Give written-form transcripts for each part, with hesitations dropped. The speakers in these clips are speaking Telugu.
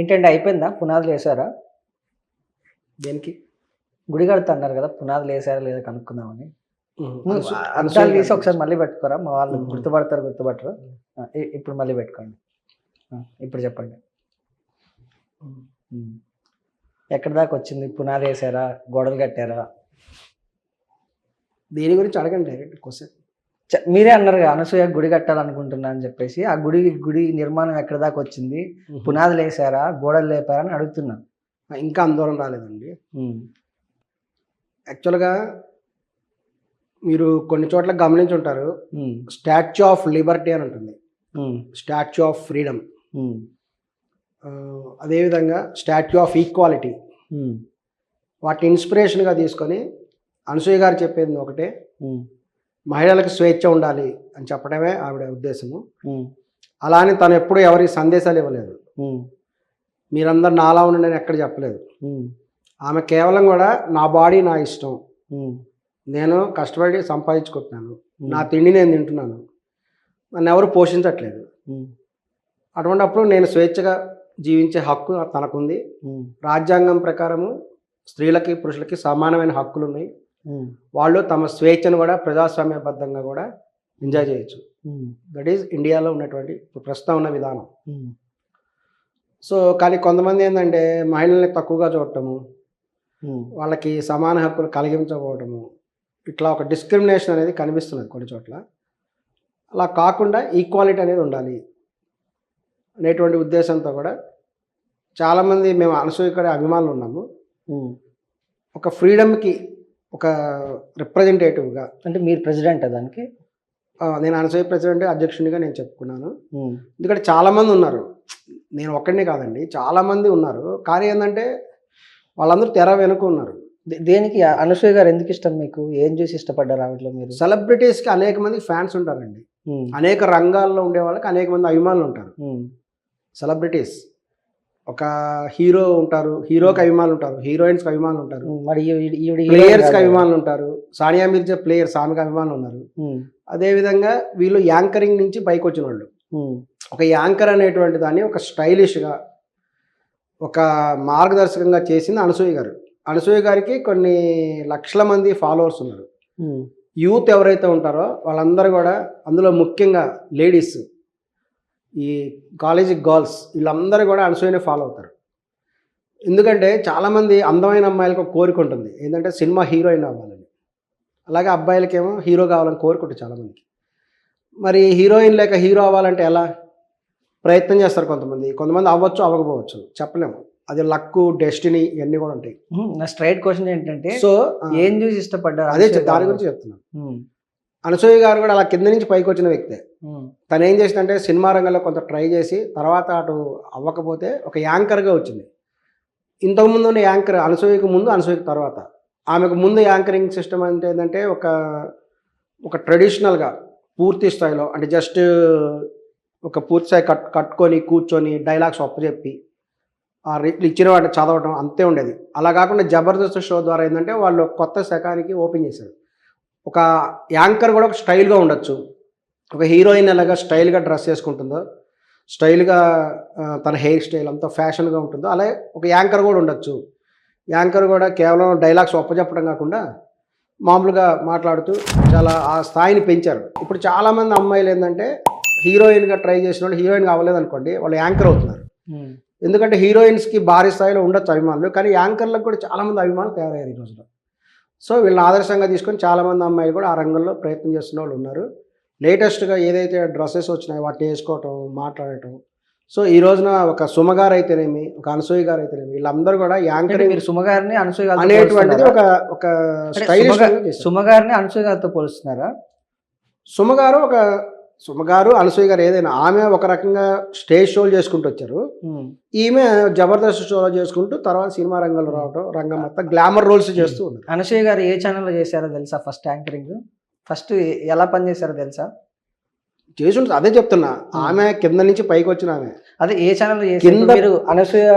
ఏంటండి అయిపోయిందా? పునాదులు వేసారా? దేనికి? గుడి కడతా అన్నారు కదా, పునాదులు వేసారా లేదా కనుక్కుందామని. అనసూయ అద్దాలు తీసి గారి ఒకసారి మళ్ళీ పెట్టుకోరా, మా వాళ్ళు గురించి. గుర్తుపట్టరు. ఇప్పుడు మళ్ళీ పెట్టుకోండి. ఇప్పుడు చెప్పండి. ఎక్కడి దాకా వచ్చింది? పునాది వేసారా, గోడలు కట్టారా? దేని గురించి అడగండి డైరెక్ట్ క్వశ్చన్. మీరే అన్నారు కదా, అనసూయ గుడి కట్టాలనుకుంటున్నా అని చెప్పేసి. ఆ గుడి నిర్మాణం ఎక్కడి దాకా వచ్చింది? పునాదులు వేసారా, గోడలు లేపారా అని అడుగుతున్నా. ఇంకా ఆందోళన రాలేదండి. యాక్చువల్గా మీరు కొన్ని చోట్ల గమనించి ఉంటారు, స్టాచ్యూ ఆఫ్ లిబర్టీ అని ఉంటుంది, స్టాచ్యూ ఆఫ్ ఫ్రీడమ్, అదేవిధంగా స్టాచ్యూ ఆఫ్ ఈక్వాలిటీ. వాటిని ఇన్స్పిరేషన్గా తీసుకొని అనసూయ గారు చెప్పేది ఒకటే, మహిళలకు స్వేచ్ఛ ఉండాలి అని చెప్పడమే ఆవిడ ఉద్దేశము. అలా అని తను ఎప్పుడు ఎవరికి సందేశాలు ఇవ్వలేదు. మీరందరు నాలా ఉండండి అని ఎక్కడ చెప్పలేదు. ఆమె కేవలం కూడా నా బాడీ నా ఇష్టం, నేను కష్టపడి సంపాదించుకుంటున్నాను, నా తిండి నేను తింటున్నాను, నన్ను ఎవరు పోషించట్లేదు, అటువంటిప్పుడు నేను స్వేచ్ఛగా జీవించే హక్కు తనకుంది. రాజ్యాంగం ప్రకారము స్త్రీలకి పురుషులకి సమానమైన హక్కులు ఉన్నాయి. వాళ్ళు తమ స్వేచ్ఛను కూడా ప్రజాస్వామ్యబద్ధంగా కూడా ఎంజాయ్ చేయొచ్చు. దట్ ఈజ్ ఇండియాలో ఉన్నటువంటి ప్రస్తుతం ఉన్న విధానం. సో కానీ కొంతమంది ఏంటంటే మహిళల్ని తక్కువగా చూడటము, వాళ్ళకి సమాన హక్కులు కలిగించకపోవటము, ఇట్లా ఒక డిస్క్రిమినేషన్ అనేది కనిపిస్తున్నది కొన్ని చోట్ల. అలా కాకుండా ఈక్వాలిటీ అనేది ఉండాలి అనేటువంటి ఉద్దేశంతో కూడా చాలామంది మేము అనసూయ ఇక్కడ అభిమానులు ఉన్నాము. ఒక ఫ్రీడమ్కి ఒక రిప్రజెంటేటివ్గా, అంటే మీరు ప్రెసిడెంట్ దానికి? నేను అనసూయ ప్రెసిడెంట్ అధ్యక్షునిగా నేను చెప్పుకున్నాను. ఎందుకంటే చాలామంది ఉన్నారు, నేను ఒక్కడినే కాదండి, చాలామంది ఉన్నారు. కానీ ఏంటంటే వాళ్ళందరూ తెర వెనుక ఉన్నారు. దేనికి అనసూయ గారు ఎందుకు ఇష్టం మీకు? ఏం చూసి ఇష్టపడ్డారు ఆవిడలో మీరు? సెలబ్రిటీస్కి అనేక మంది ఫ్యాన్స్ ఉంటారండి. అనేక రంగాల్లో ఉండే వాళ్ళకి అనేక మంది అభిమానులు ఉంటారు. సెలబ్రిటీస్, ఒక హీరో ఉంటారు, హీరోకి అభిమానులు ఉంటారు, హీరోయిన్స్కి అభిమానులు ఉంటారు, ప్లేయర్స్కి అభిమానులు ఉంటారు. సానియా మిర్జా ప్లేయర్స్, ఆమెకి అభిమానులు ఉన్నారు. అదేవిధంగా వీళ్ళు యాంకరింగ్ నుంచి పైకి వచ్చిన వాళ్ళు. ఒక యాంకర్ అనేటువంటి దాన్ని ఒక స్టైలిష్గా, ఒక మార్గదర్శకంగా చేసింది అనసూయ గారు. అనసూయ గారికి కొన్ని లక్షల మంది ఫాలోవర్స్ ఉన్నారు. యూత్ ఎవరైతే ఉంటారో వాళ్ళందరూ కూడా, అందులో ముఖ్యంగా లేడీస్, ఈ కాలేజీ గర్ల్స్, వీళ్ళందరూ కూడా అనసూయనే ఫాలో అవుతారు. ఎందుకంటే చాలామంది అందమైన అమ్మాయిలకు ఒక కోరిక ఉంటుంది, ఏంటంటే సినిమా హీరోయిన్ అవ్వాలని. అలాగే అబ్బాయిలకేమో హీరో కావాలని కోరుకుంటుంది చాలామందికి. మరి హీరోయిన్ లేక హీరో అవ్వాలంటే ఎలా? ప్రయత్నం చేస్తారు కొంతమంది అవ్వచ్చు, అవ్వకపోవచ్చు, చెప్పలేము. అది లక్, డెస్టినీ, ఇవన్నీ కూడా ఉంటాయి. నా స్ట్రైట్ క్వశ్చన్ ఏంటంటే, సో ఏం చూసి ఇష్టపడ్డారు? అదే దాని గురించి చెప్తున్నాను. అనసూయ గారు కూడా అలా కింద నుంచి పైకి వచ్చిన వ్యక్తే. తను ఏం చేసిందంటే సినిమా రంగంలో కొంత ట్రై చేసి తర్వాత అటు అవ్వకపోతే ఒక యాంకర్గా వచ్చింది. ఇంతకుముందు ఉన్న యాంకర్ అనసూయకు ముందు, అనసూయకు తర్వాత. ఆమెకు ముందు యాంకరింగ్ సిస్టమ్ అంటే ఏంటంటే ఒక ట్రెడిషనల్గా పూర్తి స్థాయిలో, అంటే జస్ట్ ఒక పూర్తి స్థాయి కట్టుకొని కూర్చొని డైలాగ్స్ ఒప్పచెప్పి ఇచ్చిన వాటిని చదవడం అంతే ఉండేది. అలా కాకుండా జబర్దస్త్ షో ద్వారా ఏంటంటే వాళ్ళు కొత్త శకానికి ఓపెన్ చేశారు. ఒక యాంకర్ కూడా ఒక స్టైల్గా ఉండొచ్చు. ఒక హీరోయిన్ ఎలాగా స్టైల్గా డ్రెస్ చేసుకుంటుందో, స్టైల్గా తన హెయిర్ స్టైల్ అంతా ఫ్యాషన్గా ఉంటుందో, అలాగే ఒక యాంకర్ కూడా ఉండొచ్చు. యాంకర్ కూడా కేవలం డైలాగ్స్ ఒప్పచెప్పడం కాకుండా మామూలుగా మాట్లాడుతూ చాలా ఆ స్థాయిని పెంచారు. ఇప్పుడు చాలామంది అమ్మాయిలు ఏంటంటే హీరోయిన్గా ట్రై చేసిన వాళ్ళు హీరోయిన్గా అవ్వలేదు అనుకోండి, వాళ్ళు యాంకర్ అవుతున్నారు. ఎందుకంటే హీరోయిన్స్కి భారీ స్థాయిలో ఉండొచ్చు అభిమానులు, కానీ యాంకర్లకు కూడా చాలామంది అభిమానులు తయారయ్యారు ఈ రోజులో. సో వీళ్ళని ఆదర్శంగా తీసుకొని చాలామంది అమ్మాయిలు కూడా ఆ రంగంలో ప్రయత్నం చేస్తున్న వాళ్ళు ఉన్నారు. లేటెస్ట్గా ఏదైతే డ్రెస్సెస్ వచ్చినాయో వాటిని వేసుకోవటం, మాట్లాడటం. సో ఈ రోజున ఒక సుమగారు అయితేనేమి, ఒక అనసూయ గారు అయితేనేమి, వీళ్ళందరూ కూడా యాంకరింగ్. మీరు సుమగారిని అనసూయ గారు అనేటువంటిది ఒక స్టైలిష్. సుమగారిని అనసూయ గారితో పోలుస్తున్నారా? సుమగారు అనసూయ గారు ఏదైనా, ఆమె ఒక రకంగా స్టేజ్ షోలు చేసుకుంటూ వచ్చారు. ఈమె జబర్దస్త్ షోలో చేసుకుంటూ తర్వాత సినిమా రంగంలో రావడం, రంగం మొత్తం గ్లామర్ రోల్స్ చేస్తూ ఉన్నారు. అనసూయ గారు ఏ ఛానల్లో చేశారో తెలుసా? ఫస్ట్ యాంకరింగ్ ఫస్ట్ ఎలా పనిచేశారో తెలుసా? చేసి ఉంటుంది, అదే చెప్తున్నా. ఆమె కింద నుంచి పైకి వచ్చిన ఆమె. అదే ఏ ఛానల్లో చేశారు? మీరు అనసూయ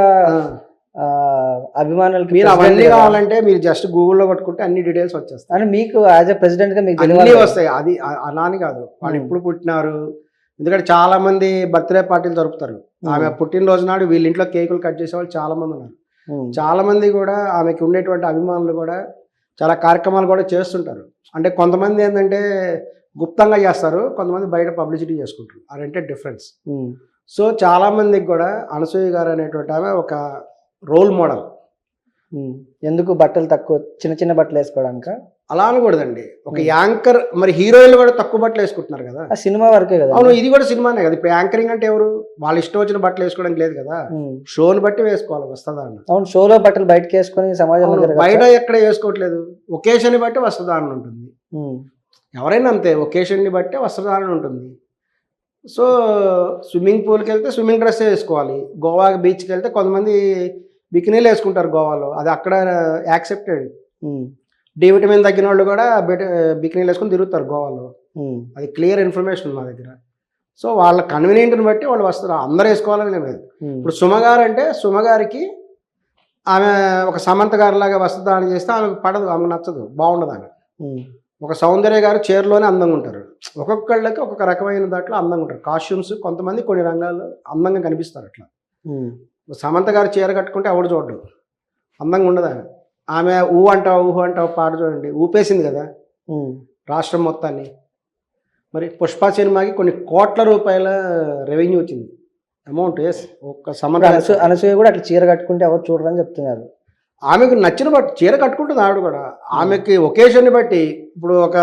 అభిమానులకి మీరు అవన్నీ కావాలంటే మీరు జస్ట్ గూగుల్లో కొట్టుకుంటే అన్ని డీటెయిల్స్ వచ్చేస్తాయి. అని మీకు యాజ్ ఎ ప్రెసిడెంట్ గా మీకు అన్నీ వస్తాయి. అది అలాని కాదు, వాళ్ళు ఎప్పుడు పుట్టినారు, ఎందుకంటే చాలా మంది బర్త్డే పార్టీలు జరుపుతారు. ఆమె పుట్టినరోజు నాడు వీళ్ళ ఇంట్లో కేకులు కట్ చేసే వాళ్ళు చాలా మంది ఉన్నారు. చాలా మంది కూడా ఆమెకి ఉండేటువంటి అభిమానులు కూడా చాలా కార్యక్రమాలు కూడా చేస్తుంటారు. అంటే కొంతమంది ఏంటంటే గుప్తంగా చేస్తారు, కొంతమంది బయట పబ్లిసిటీ చేసుకుంటారు. అదంటే డిఫరెన్స్. సో చాలా మందికి కూడా అనసూయ గారు అనేటువంటి ఆమె ఒక రోల్ మోడల్. ఎందుకు బట్టలు తక్కువ, చిన్న చిన్న బట్టలు వేసుకోవడానిక? అలా అనకూడదండి. ఒక యాంకర్, మరి హీరోయిన్లు కూడా తక్కువ బట్టలు వేసుకుంటున్నారు కదా. ఆ సినిమా వరకే కదా. అవును, ఇది కూడా సినిమానే కదా. ఇప్పుడు యాంకరింగ్ అంటే ఎవరు, వాళ్ళ ఇష్టం వచ్చిన బట్టలు వేసుకోవడానికి లేదు కదా, షోని బట్టి వేసుకోవాలి, వస్తుందా అన్న. అవును, షోలో బట్టలు బయటకు వేసుకొని సమాజంలో బయట ఎక్కడ వేసుకోవట్లేదు, ఒకేషన్ బట్టి వస్త్రధారణ ఉంటుంది. ఎవరైనా అంతే, ఒకేషన్ని బట్టి వస్త్రధారణ ఉంటుంది. సో స్విమ్మింగ్ పూల్కి వెళ్తే స్విమ్మింగ్ డ్రెస్ వేసుకోవాలి, గోవా బీచ్కి వెళ్తే కొంతమంది బికినీలు వేసుకుంటారు గోవాలో, అది అక్కడ యాక్సెప్టెడ్. డి విటమిన్ తగ్గిన వాళ్ళు కూడా బికినీలు వేసుకొని తిరుగుతారు గోవాలో, అది క్లియర్ ఇన్ఫర్మేషన్ మా దగ్గర. సో వాళ్ళ కన్వీనియంట్ని బట్టి వాళ్ళు వస్తారు, అందరూ వేసుకోవాలని లేదు. ఇప్పుడు సుమగారు అంటే సుమగారికి ఆమె ఒక సమంత గారిలాగా వస్త్రధారణ చేస్తే ఆమెకు పడదు, ఆమెకు నచ్చదు, బాగుండదు ఆమె. ఒక సౌందర్య గారు చీరలోనే అందంగా ఉంటారు. ఒక్కొక్కళ్ళకి ఒక్కొక్క రకమైన దాంట్లో అందంగా ఉంటారు. కాస్ట్యూమ్స్ కొంతమంది కొన్ని రంగాల్లో అందంగా కనిపిస్తారు. అట్లా సమంత గారు చీర కట్టుకుంటే ఎవడు చూడడు, అందంగా ఉండదు ఆమె. ఆమె ఊహు అంటావు పాట చూడండి, ఊపేసింది కదా రాష్ట్రం మొత్తాన్ని. మరి పుష్ప సినిమాకి కొన్ని కోట్ల రూపాయల రెవెన్యూ వచ్చింది, అమౌంట్. ఒక్క సమంత అనసూయ కూడా అట్లా చీర కట్టుకుంటే ఎవరు చూడరని చెప్తున్నారు. ఆమెకు నచ్చిన బట్టి చీర కట్టుకుంటుంది ఆవిడ కూడా. ఆమెకి ఒకేషన్ని బట్టి, ఇప్పుడు ఒక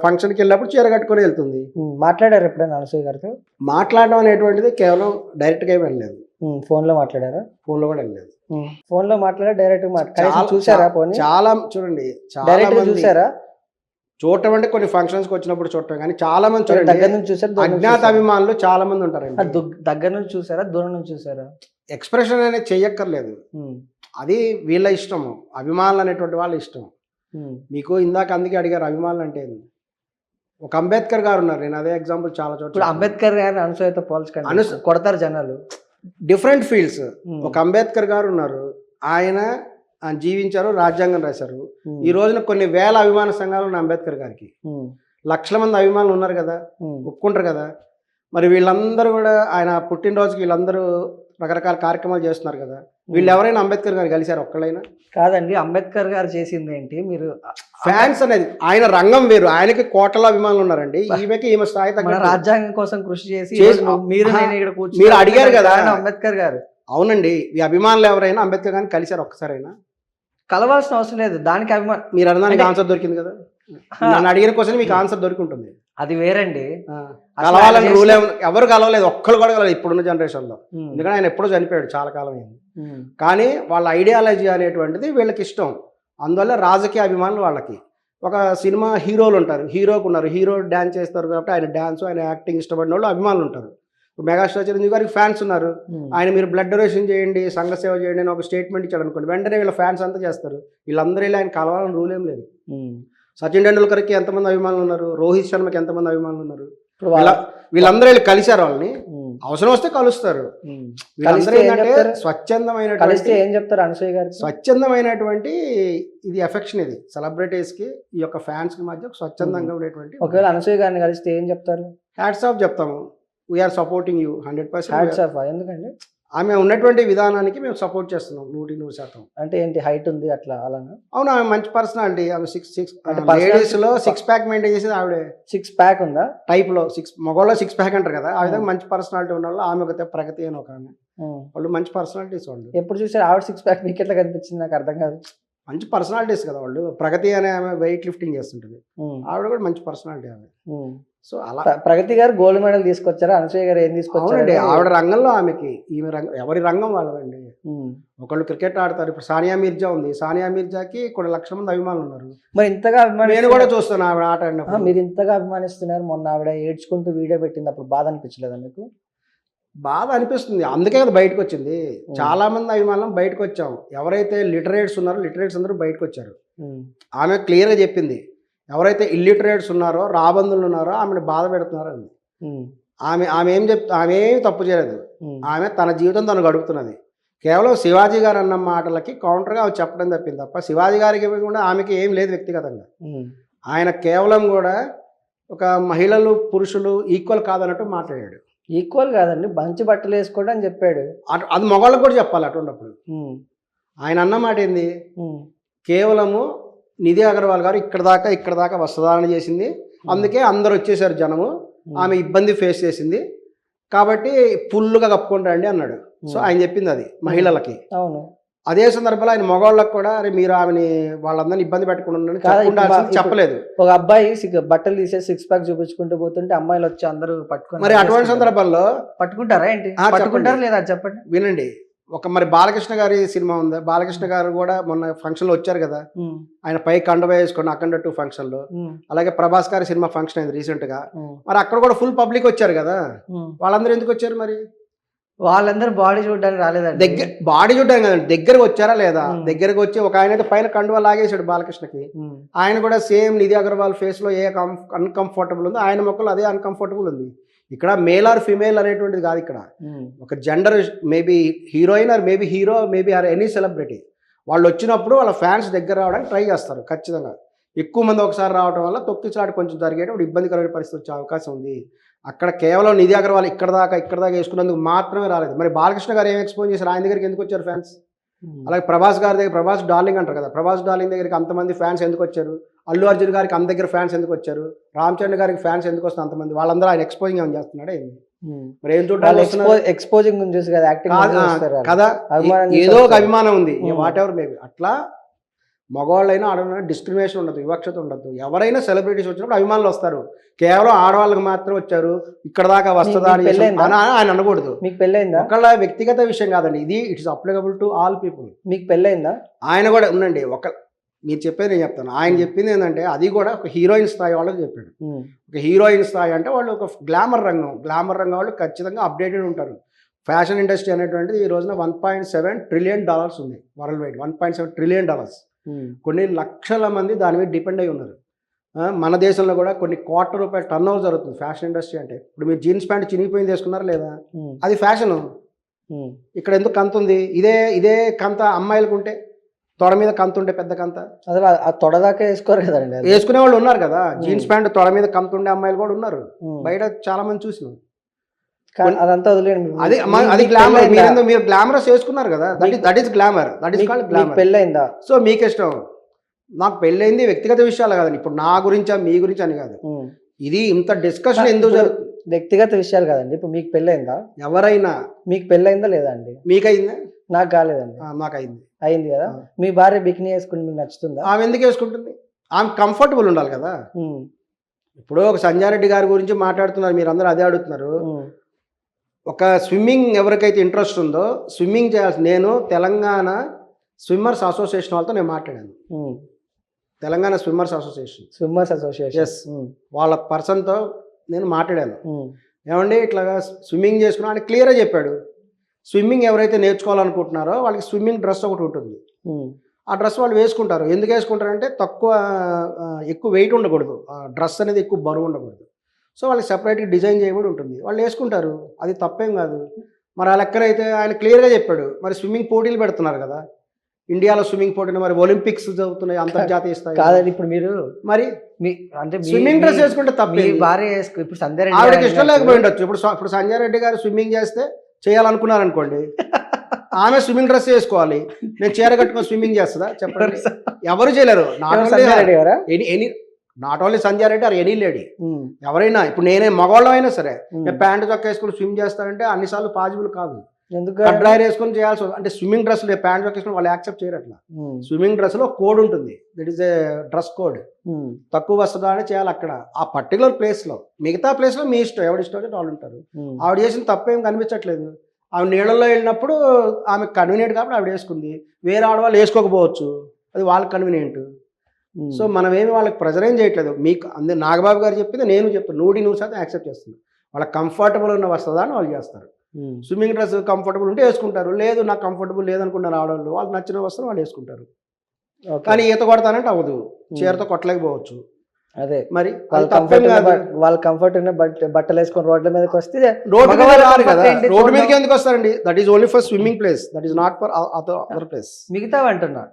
ఫంక్షన్కి వెళ్ళినప్పుడు చీర కట్టుకొని వెళ్తుంది. మాట్లాడారు ఎప్పుడైనా అనసూయ గారితో? మాట్లాడడం అనేటువంటిది కేవలం డైరెక్ట్గా వెళ్ళలేదు, ఫోన్లో మాట్లాడారా? ఫోన్లో కూడా వెళ్ళలేదు. ఫోన్లో మాట్లాడారు, డైరెక్ట్ చూసారా? చాలా చూడండి, డైరెక్ట్ చూసారా? చూడటం అంటే కొన్ని ఫంక్షన్స్కి వచ్చినప్పుడు చూడటం, కానీ చాలా మంది చూడండి దగ్గర నుంచి చూసారు, అజ్ఞాత అభిమానులు చాలా మంది ఉంటారండి. దగ్గర నుంచి చూసారా, దూరం నుంచి చూసారా? ఎక్స్ప్రెషన్ అనేది చెయ్యక్కర్లేదు, అది వీళ్ళ ఇష్టము, అభిమానులు అనేటువంటి వాళ్ళ ఇష్టం. మీకు ఇందాక అందుకే అడిగారు అభిమానులు అంటే ఏంది. ఒక అంబేద్కర్ గారు ఉన్నారు, నేను అదే ఎగ్జాంపుల్ చాలా చోట్ల. అంబేద్కర్ గారు అనసూయతో పోల్చుకుంటే కొడతారు జనాలు. Different fields. ఒక అంబేద్కర్ గారు ఉన్నారు, ఆయన జీవించారు, రాజ్యాంగం రాశారు. ఈ రోజున కొన్ని వేల అభిమాన సంఘాలు ఉన్నాయి అంబేద్కర్ గారికి, లక్షల మంది అభిమానులు ఉన్నారు కదా, ఒప్పుకుంటారు కదా. మరి వీళ్ళందరూ కూడా ఆయన పుట్టినరోజుకి వీళ్ళందరూ రకరకాల కార్యక్రమాలు చేస్తున్నారు కదా. వీళ్ళు ఎవరైనా అంబేద్కర్ గారు కలిశారు ఒక్కళ్ళైనా? కాదండి. అంబేద్కర్ గారు చేసింది ఏంటి? మీరు ఫ్యాన్స్ అనేది ఆయన రంగం వేరు, ఆయనకి కోట్ల అభిమానులు ఉన్నారండి, ఈమెకి ఈమె స్థాయి తగ్గ రాజ్యాంగం కోసం కృషి చేసి మీరు అడిగారు కదా అంబేద్కర్ గారు. అవునండి, ఈ అభిమానులు ఎవరైనా అంబేద్కర్ గారిని కలిశారు ఒక్కసారైనా? కలవాల్సిన అవసరం లేదు, దానికి అభిమానం. మీరు అన్నదానికి ఆన్సర్ దొరికింది కదా, నన్ను అడిగిన క్వశ్చన్ మీకు ఆన్సర్ దొరికి ఉంటుంది. అది వేరండి. కలవాలని రూల్ ఎవరు కలవలేదు, ఒక్కరు కూడా కలవలేదు ఇప్పుడున్న జనరేషన్లో. ఎందుకంటే ఆయన ఎప్పుడో చనిపోయాడు, చాలా కాలం అయింది. కానీ వాళ్ళ ఐడియాలజీ అనేటువంటిది వీళ్ళకి ఇష్టం, అందువల్ల రాజకీయ అభిమానులు వాళ్ళకి. ఒక సినిమా హీరోలు ఉంటారు, హీరోకు ఉన్నారు, హీరో డ్యాన్స్ చేస్తారు కాబట్టి ఆయన డ్యాన్స్, ఆయన యాక్టింగ్ ఇష్టపడిన వాళ్ళు అభిమానులు ఉంటారు. మెగాస్టార్ చిరంజీవి గారికి ఫ్యాన్స్ ఉన్నారు, ఆయన మీరు బ్లడ్ డొనేషన్ చేయండి, సంఘ సేవ చేయండి అని ఒక స్టేట్మెంట్ ఇచ్చాడు అనుకోండి, వెంటనే వీళ్ళ ఫ్యాన్స్ అంతా చేస్తారు. వీళ్ళందరూ ఇలా ఆయన కలవాలని రూల్ ఏం లేదు. సచిన్ టెండూల్కర్కి ఎంతమంది అభిమానులు ఉన్నారు, రోహిత్ శర్మకి ఎంతమంది అభిమానులు ఉన్నారు, వీళ్ళందరూ వెళ్ళి కలిశారు వాళ్ళని. అవసరం వస్తే కలుస్తారు. స్వచ్ఛందమైనటువంటి ఇది ఎఫెక్షన్, ఇది సెలబ్రిటీస్ కి ఈ యొక్క ఫ్యాన్స్ కి మధ్య స్వచ్ఛందంగా ఉండేటువంటి. ఒకవేళ అనసూయ గారిని కలిస్తే ఏం చెప్తారు? హ్యాట్స్ ఆఫ్ చెప్తాము, వీఆర్ సపోర్టింగ్ యూ 100%. ఎందుకండి? ఆమె ఉన్నటువంటి విధానానికి మేము సపోర్ట్ చేస్తున్నాం 100%. అంటే ఏంటి, హైట్ ఉంది అట్లా అలానా? అవును, ఆమె మంచి పర్సనాలిటీ. ఆమె 6 లో 6 ప్యాక్ మెయింటైన్ చేసేది ఆవిడే. 6 ప్యాక్ ఉందా టైప్ లో? మగవాళ్ళు 6 ప్యాక్ అంటారు కదా, ఆ విధంగా మంచి పర్సనాలిటీ ఉన్న వాళ్ళు. ఆమె ఒక ప్రగతి అని ఒక ఆమె, వాళ్ళు మంచి పర్సనాలిటీస్ వాళ్ళు. ఎప్పుడు చూసారు ఆవిడ 6 ప్యాక్? మీకు ఎట్లా కనిపించింది? నాకు అర్థం కాదు. మంచి పర్సనాలిటీస్ కదా వాళ్ళు. ప్రగతి అనే ఆమె వెయిట్ లిఫ్టింగ్ చేస్తుంటుంది, ఆవిడ కూడా మంచి పర్సనాలిటీ ఆమె. సో అలా ప్రగతి గారు గోల్డ్ మెడల్ తీసుకొచ్చారా, అనసూయ గారు ఏం తీసుకొచ్చారండి? ఆవిడ రంగంలో ఆమెకి, ఈమె రంగం, ఎవరి రంగం వాళ్ళదండి. ఒకళ్ళు క్రికెట్ ఆడతారు, ఇప్పుడు సానియా మిర్జా ఉంది, సానియా మిర్జాకి కొన్ని లక్షల మంది అభిమానులు ఉన్నారు. మరి ఇంతగా అభిమాని నేను కూడా చూస్తాను ఆవిడ ఆట ఆడినప్పుడు. మీరు ఇంతగా అభిమానిస్తున్నారు, మొన్న ఆవిడ ఏడ్చుకుంటూ వీడియో పెట్టింది, అప్పుడు బాధ అనిపించలేదా మీకు? బాధ అనిపిస్తుంది, అందుకే కదా బయటకు వచ్చింది. చాలా మంది అభిమానులు బయటకు వచ్చాం. ఎవరైతే లిటరేట్స్ ఉన్నారో లిటరేట్స్ అందరూ బయటకు వచ్చారు. ఆమె క్లియర్గా చెప్పింది, ఎవరైతే ఇల్లిటరేట్స్ ఉన్నారో, రాబందులు ఉన్నారో ఆమెను బాధ పెడుతున్నారో అని. ఆమె ఏం తప్పు చేయలేదు, ఆమె తన జీవితం తను గడుపుతున్నది. కేవలం శివాజీ గారు అన్న మాటలకి కౌంటర్గా ఆమె చెప్పడం తప్పింది తప్ప శివాజీ గారికి కూడా ఆమెకి ఏం లేదు వ్యక్తిగతంగా. ఆయన కేవలం కూడా ఒక మహిళలు పురుషులు ఈక్వల్ కాదన్నట్టు మాట్లాడాడు. ఈక్వల్ కాదండి, మంచి బట్టలు వేసుకోవడం అని చెప్పాడు. అది మగవాళ్ళకు కూడా చెప్పాలి అటువంటిప్పుడు. ఆయన అన్న మాట ఏంది, కేవలము నిధి అగర్వాల్ గారు ఇక్కడ దాకా వస్త్రధారణ చేసింది, అందుకే అందరు వచ్చేసారు జనము, ఆమె ఇబ్బంది ఫేస్ చేసింది కాబట్టి ఫుల్గా కప్పుకుంటారండి అన్నాడు. సో ఆయన చెప్పింది అది మహిళలకి. అవును. అదే సందర్భంలో ఆయన మగవాళ్ళకి కూడా అరే మీరు ఆమెని వాళ్ళందరినీ ఇబ్బంది పెట్టకుండా చెప్పలేదు. ఒక అబ్బాయి బట్టలు తీసేసి 6 ప్యాక్ చూపించుకుంటూ పోతుంటే అమ్మాయిలు వచ్చి అందరూ పట్టుకుని, మరి అటువంటి సందర్భాల్లో పట్టుకుంటారా ఏంటి? పట్టుకుంటారా లేదా చెప్పండి. వినండి, మరి బాలకృష్ణ గారి సినిమా ఉంది, బాలకృష్ణ గారు కూడా మొన్న ఫంక్షన్ లో వచ్చారు కదా, ఆయన పై కండవ వేసుకుని అఖండ 2 ఫంక్షన్ లో, అలాగే ప్రభాస్ గారి సినిమా ఫంక్షన్ అయింది రీసెంట్ గా, మరి అక్కడ కూడా ఫుల్ పబ్లిక్ వచ్చారు కదా, వాళ్ళందరూ ఎందుకు వచ్చారు? మరి వాళ్ళందరూ బాడీ చూడడానికి రాలేదండి. బాడీ చూడడానికి కదండి, దగ్గరకు వచ్చారా లేదా? దగ్గరకు వచ్చి ఒక ఆయన అయితే పైన కండువా లాగేశాడు బాలకృష్ణకి, ఆయన కూడా సేమ్ నిధి అగర్వాల్ ఫేస్ లో ఏ అన్కంఫర్టబుల్ ఉందో ఆయన మొక్కలు అదే అన్కంఫర్టబుల్ ఉంది. ఇక్కడ మేల్ ఆర్ ఫిమేల్ అనేటువంటిది కాదు, ఇక్కడ ఒక gender, maybe heroine or maybe hero, maybe or any celebrity, వాళ్ళు వచ్చినప్పుడు వాళ్ళ ఫ్యాన్స్ దగ్గర రావడానికి ట్రై చేస్తారు ఖచ్చితంగా. ఎక్కువ మంది ఒకసారి రావడం వల్ల తొక్కిసలాట కొంచెం జరిగేటప్పుడు ఇబ్బందికరమైన పరిస్థితి వచ్చే అవకాశం ఉంది. అక్కడ కేవలం నిధి అగర్వాల్ ఇక్కడ దాకా వేసుకున్నందుకు మాత్రమే రాలేదు. మరి బాలకృష్ణ గారు ఏం ఎక్స్పోజ్ చేశారు, ఆయన దగ్గరికి ఎందుకు వచ్చారు ఫ్యాన్స్? అలాగే ప్రభాస్ గారి దగ్గర, ప్రభాస్ డార్లింగ్ అంటారు కదా, ప్రభాస్ డార్లింగ్ దగ్గరికి అంతమంది ఫ్యాన్స్ ఎందుకు వచ్చారు? అల్లు అర్జున్ గారికి అంత దగ్గర ఫ్యాన్స్ ఎందుకు వచ్చారు? రామ్ చరణ్ గారికి ఫ్యాన్స్ ఎందుకు వస్తారు అంతమంది? వాళ్ళందరూ ఆయన ఎక్స్పోజింగ్ ఏమైనా చేస్తున్నాడే? మరి ఏం చూడాలి? ఎక్స్పోజింగ్ కదా, ఏదో ఒక అభిమానం ఉంది, వాట్ ఎవర్ మేబీ. అట్లా మగవాళ్ళైనా ఆడవాళ్ళైనా డిస్క్రిమినేషన్ ఉండదు, వివక్షత ఉండదు. ఎవరైనా సెలబ్రిటీస్ వచ్చినప్పుడు అభిమానులు వస్తారు, కేవలం ఆడవాళ్ళకి మాత్రం వచ్చారు ఇక్కడ దాకా వస్తుందా అని ఆయన అనకూడదు. మీకు పెళ్ళైందా? ఒకళ్ళ వ్యక్తిగత విషయం కాదండి ఇది, it's applicable to all people. మీకు పెళ్ళైందా? ఆయన కూడా ఉండండి, మీరు చెప్పేది నేను చెప్తాను. ఆయన చెప్పింది ఏంటంటే అది కూడా ఒక హీరోయిన్ స్థాయి వాళ్ళకి చెప్పాడు. ఒక హీరోయిన్ స్థాయి అంటే వాళ్ళు ఒక గ్లామర్ రంగం వాళ్ళు ఖచ్చితంగా అప్డేటెడ్ ఉంటారు. ఫ్యాషన్ ఇండస్ట్రీ అనేటువంటిది ఈ రోజున $1.7 ట్రిలియన్ ఉంది వరల్డ్ వైడ్. $1.7 ట్రిలియన్. కొన్ని లక్షల మంది దాని మీద డిపెండ్ అయి ఉన్నారు. మన దేశంలో కూడా కొన్ని కోట్ల రూపాయల టర్న్ ఓవర్ జరుగుతుంది ఫ్యాషన్ ఇండస్ట్రీ అంటే. ఇప్పుడు మీరు జీన్స్ ప్యాంట్ చినిగిపోయింది వేసుకున్నారా లేదా, అది ఫ్యాషన్. ఇక్కడ ఎందుకు కంత ఉంది? ఇదే కంత అమ్మాయిలకు ఉంటే, తొడ మీద కంత ఉంటే, పెద్ద కంత, అసలు ఆ తొడదాకా వేసుకోరు కదండి, వేసుకునే వాళ్ళు ఉన్నారు కదా. జీన్స్ ప్యాంట్ తొడ మీద కంత ఉండే అమ్మాయిలు కూడా ఉన్నారు బయట, చాలా మంది చూసినాం. అదంతా వదిలేండి, అది గ్లామర్. మీరు గ్లామరస్ వేసుకున్నారు కదా, that is glamour, that is called glamour. పెళ్ళైందా? సో మీకు ఇష్టం. నాకు పెళ్ళైంది వ్యక్తిగత విషయాలు కాదండి, ఇప్పుడు నా గురించి మీ గురించి అని కాదు. ఇది ఇంత డిస్కషన్ ఎందుకు జరుగుతుంది? వ్యక్తిగత విషయాలు కాదండి. ఇప్పుడు మీకు పెళ్ళైందా? ఎవరైనా మీకు పెళ్ళైందా లేదా అండి? మీకైందా? నాకు కాలేదండి. నాకు అయింది. అయింది కదా. మీ భార్య బికినీ వేసుకుని మీకు నచ్చుతుందా? ఆమె ఎందుకు వేసుకుంటుంది? ఆమె కంఫర్టబుల్ ఉండాలి కదా. ఇప్పుడు ఒక సంజయ్ రెడ్డి గారి గురించి మాట్లాడుతున్నారు, మీరు అందరూ అదే అడుగుతున్నారు. ఒక స్విమ్మింగ్ ఎవరికైతే ఇంట్రెస్ట్ ఉందో స్విమ్మింగ్ చేయాల్సి, నేను తెలంగాణ స్విమ్మర్స్ అసోసియేషన్ వాళ్ళతో నేను మాట్లాడాను. తెలంగాణ స్విమ్మర్స్ అసోసియేషన్, ఎస్, వాళ్ళ పర్సన్తో నేను మాట్లాడాను. ఏమండి ఇట్లాగా స్విమ్మింగ్ చేసుకున్నా అని క్లియర్గా చెప్పాడు. స్విమ్మింగ్ ఎవరైతే నేర్చుకోవాలనుకుంటున్నారో వాళ్ళకి స్విమ్మింగ్ డ్రెస్ ఒకటి ఉంటుంది, ఆ డ్రెస్ వాళ్ళు వేసుకుంటారు. ఎందుకు వేసుకుంటారంటే ఎక్కువ వెయిట్ ఉండకూడదు, ఆ డ్రెస్ అనేది ఎక్కువ బరువు ఉండకూడదు. సో వాళ్ళకి సెపరేట్గా డిజైన్ చేయబడి ఉంటుంది, వాళ్ళు వేసుకుంటారు, అది తప్పేం కాదు. మరి ఆ లెక్కనైతే ఆయన క్లియర్గా చెప్పాడు. మరి స్విమ్మింగ్ పోటీలు పెడుతున్నారు కదా ఇండియాలో, స్విమ్మింగ్ పోటీలు, మరి ఒలింపిక్స్ జరుగుతున్నాయి అంతర్జాతీయ స్థాయి కాదండి. ఇప్పుడు మీరు మరి అంటే స్విమ్మింగ్ డ్రెస్ వేసుకుంటే తప్పే. భార్య ఇప్పుడు సంజయ్ రెడ్డి ఆవిడకి ఇష్టం లేకపోయి ఉండొచ్చు. ఇప్పుడు సంజయ్ రెడ్డి గారు స్విమ్మింగ్ చేస్తే చేయాలనుకున్నారనుకోండి, ఆమె స్విమ్మింగ్ డ్రెస్ వేసుకోవాలి, నేను చీర కట్టుకొని స్విమ్మింగ్ చేస్తుందా చెప్పండి? ఎవరు చేయలేరు. Not only Sanjay Reddy or any lady, ఎవరైనా. ఇప్పుడు నేనే మగవాళ్ళం అయినా సరే నేను ప్యాంటు చొక్కా వేసుకుని స్విమ్ చేస్తానంటే అన్నిసార్లు పాసిబుల్ కాదు. డ్రైర్ వేసుకొని చేయాల్సి, అంటే స్విమ్మింగ్ డ్రెస్ ప్యాంట్ చొక్కా వేసుకుని వాళ్ళు యాక్సెప్ట్ చేయరు. అట్లా స్విమ్మింగ్ డ్రెస్ లో కోడ్ ఉంటుంది, that is a dress code. తక్కువ వస్తుందా చేయాలి అక్కడ ఆ పర్టికులర్ ప్లేస్ లో. మిగతా ప్లేస్ లో మీ ఇష్టం, ఎవరి ఇష్టం అయితే వాళ్ళు ఉంటారు. ఆవిడ చేసిన తప్పేం కనిపించట్లేదు. ఆవిడ నీళ్ళల్లో వెళ్ళినప్పుడు ఆమె కన్వీనియంట్ కాబట్టి ఆవిడ వేసుకుంది, వేరే ఆడవాళ్ళు వేసుకోకపోవచ్చు, అది వాళ్ళకి కన్వీనియంట్. సో మనమేమి వాళ్ళకి ప్రెజర్ ఏం చేయట్లేదు. మీకు అందరు నాగబాబు గారు చెప్పింది నేను చెప్తాను, 100% యాక్సెప్ట్ చేస్తున్నాను. వాళ్ళకి కంఫర్టబుల్ ఉన్న వస్తుందా అని వాళ్ళు చేస్తారు. స్విమ్మింగ్ డ్రెస్ కంఫర్టబుల్ ఉంటే వేసుకుంటారు, లేదు నాకు కంఫర్టబుల్ లేదనుకున్నారు ఆడవాళ్ళు, వాళ్ళకి నచ్చిన వస్త్రం వాళ్ళు వేసుకుంటారు. కానీ ఈత కొడతానంటే అవ్వదు, చీరతో కొట్టలేకపోవచ్చు. అదే మరి వాళ్ళ కంఫర్ట్ ఉన్న బట్టలు వేసుకొని రోడ్ల మీదకి వస్తే రోడ్డు మీదకి ఎందుకు వస్తారండి? That is only for swimming place, that is not for other place. మిగతావి అంటున్నా,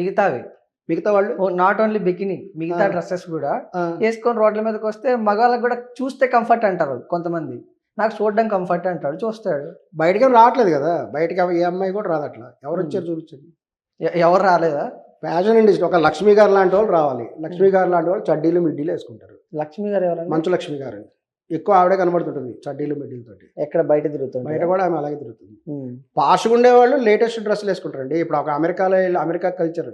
మిగతావి మిగతా వాళ్ళు నాట్ ఓన్లీ బికినీ మిగతా ఆ. డ్రెస్సెస్ కూడా ఆ, వేసుకొని రోడ్ల మీదకి వస్తే మగవాళ్ళకి కూడా చూస్తే కంఫర్ట్ అంటారు కొంతమంది. నాకు చూడడం కంఫర్ట్ అంటాడు, చూస్తాడు. బయటకేం రావట్లేదు కదా, బయటకి ఏ అమ్మాయి కూడా రాదు అట్లా. ఎవరు వచ్చారు చూపించండి. ఎవరు రాలేదా? ఫ్యాషన్ ఇండస్ట్రీ ఒక లక్ష్మి గారు లాంటి వాళ్ళు రావాలి. లక్ష్మి గారు లాంటి వాళ్ళు చడ్డీలు మిడ్డీలు వేసుకుంటారు. లక్ష్మి గారు ఎవరండి? మంచు లక్ష్మి గారు ఎక్కువ ఆవిడే కనబడుతుంటుంది చడ్డీలు మిడ్డీలతోటి. ఎక్కడ బయట తిరుగుతుంది? బయట కూడా ఆమె అలాగే తిరుగుతుంది. పాష్గా ఉండేవాళ్ళు లేటెస్ట్ డ్రెస్సులు వేసుకుంటారండి. ఇప్పుడు ఒక అమెరికా కల్చర్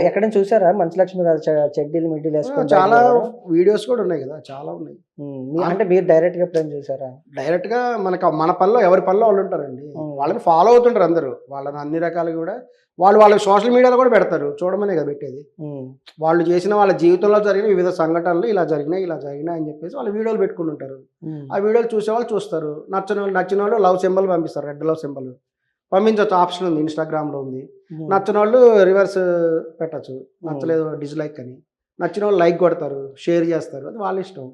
ఎక్కడ చూసారా మంచు లక్ష్మి గారు చెడ్డీలు మిడ్డీలు వేసుకొని చాలా బయటికి రావడం? వీడియోస్ కూడా ఉన్నాయి కదా, చాలా ఉన్నాయి. అంటే మీరు డైరెక్ట్ గా ఎప్పుడైనా చూసారా? డైరెక్ట్ గా మన పనిలో ఎవరి పనిలో వాళ్ళు ఉంటారండి. వాళ్ళని ఫాలో అవుతుంటారు అందరూ. వాళ్ళని అన్ని రకాలుగా కూడా వాళ్ళ సోషల్ మీడియాలో కూడా పెడతారు, చూడమనే కదా పెట్టేది. వాళ్ళు చేసిన వాళ్ళ జీవితంలో జరిగిన వివిధ సంఘటనలు ఇలా జరిగినాయి అని చెప్పేసి వాళ్ళు వీడియోలు పెట్టుకుంటుంటారు. ఆ వీడియోలు చూసే వాళ్ళు చూస్తారు. నచ్చిన వాళ్ళు లవ్ సింబల్ పంపిస్తారు, రెడ్ లవ్ సింబల్ పంపించవచ్చు. ఆప్షన్ ఉంది, ఇన్స్టాగ్రామ్లో ఉంది. నచ్చిన వాళ్ళు రివర్స్ పెట్టచ్చు, నచ్చలేదు డిస్లైక్ అని. నచ్చిన వాళ్ళు లైక్ కొడతారు, షేర్ చేస్తారు, అది వాళ్ళ ఇష్టం.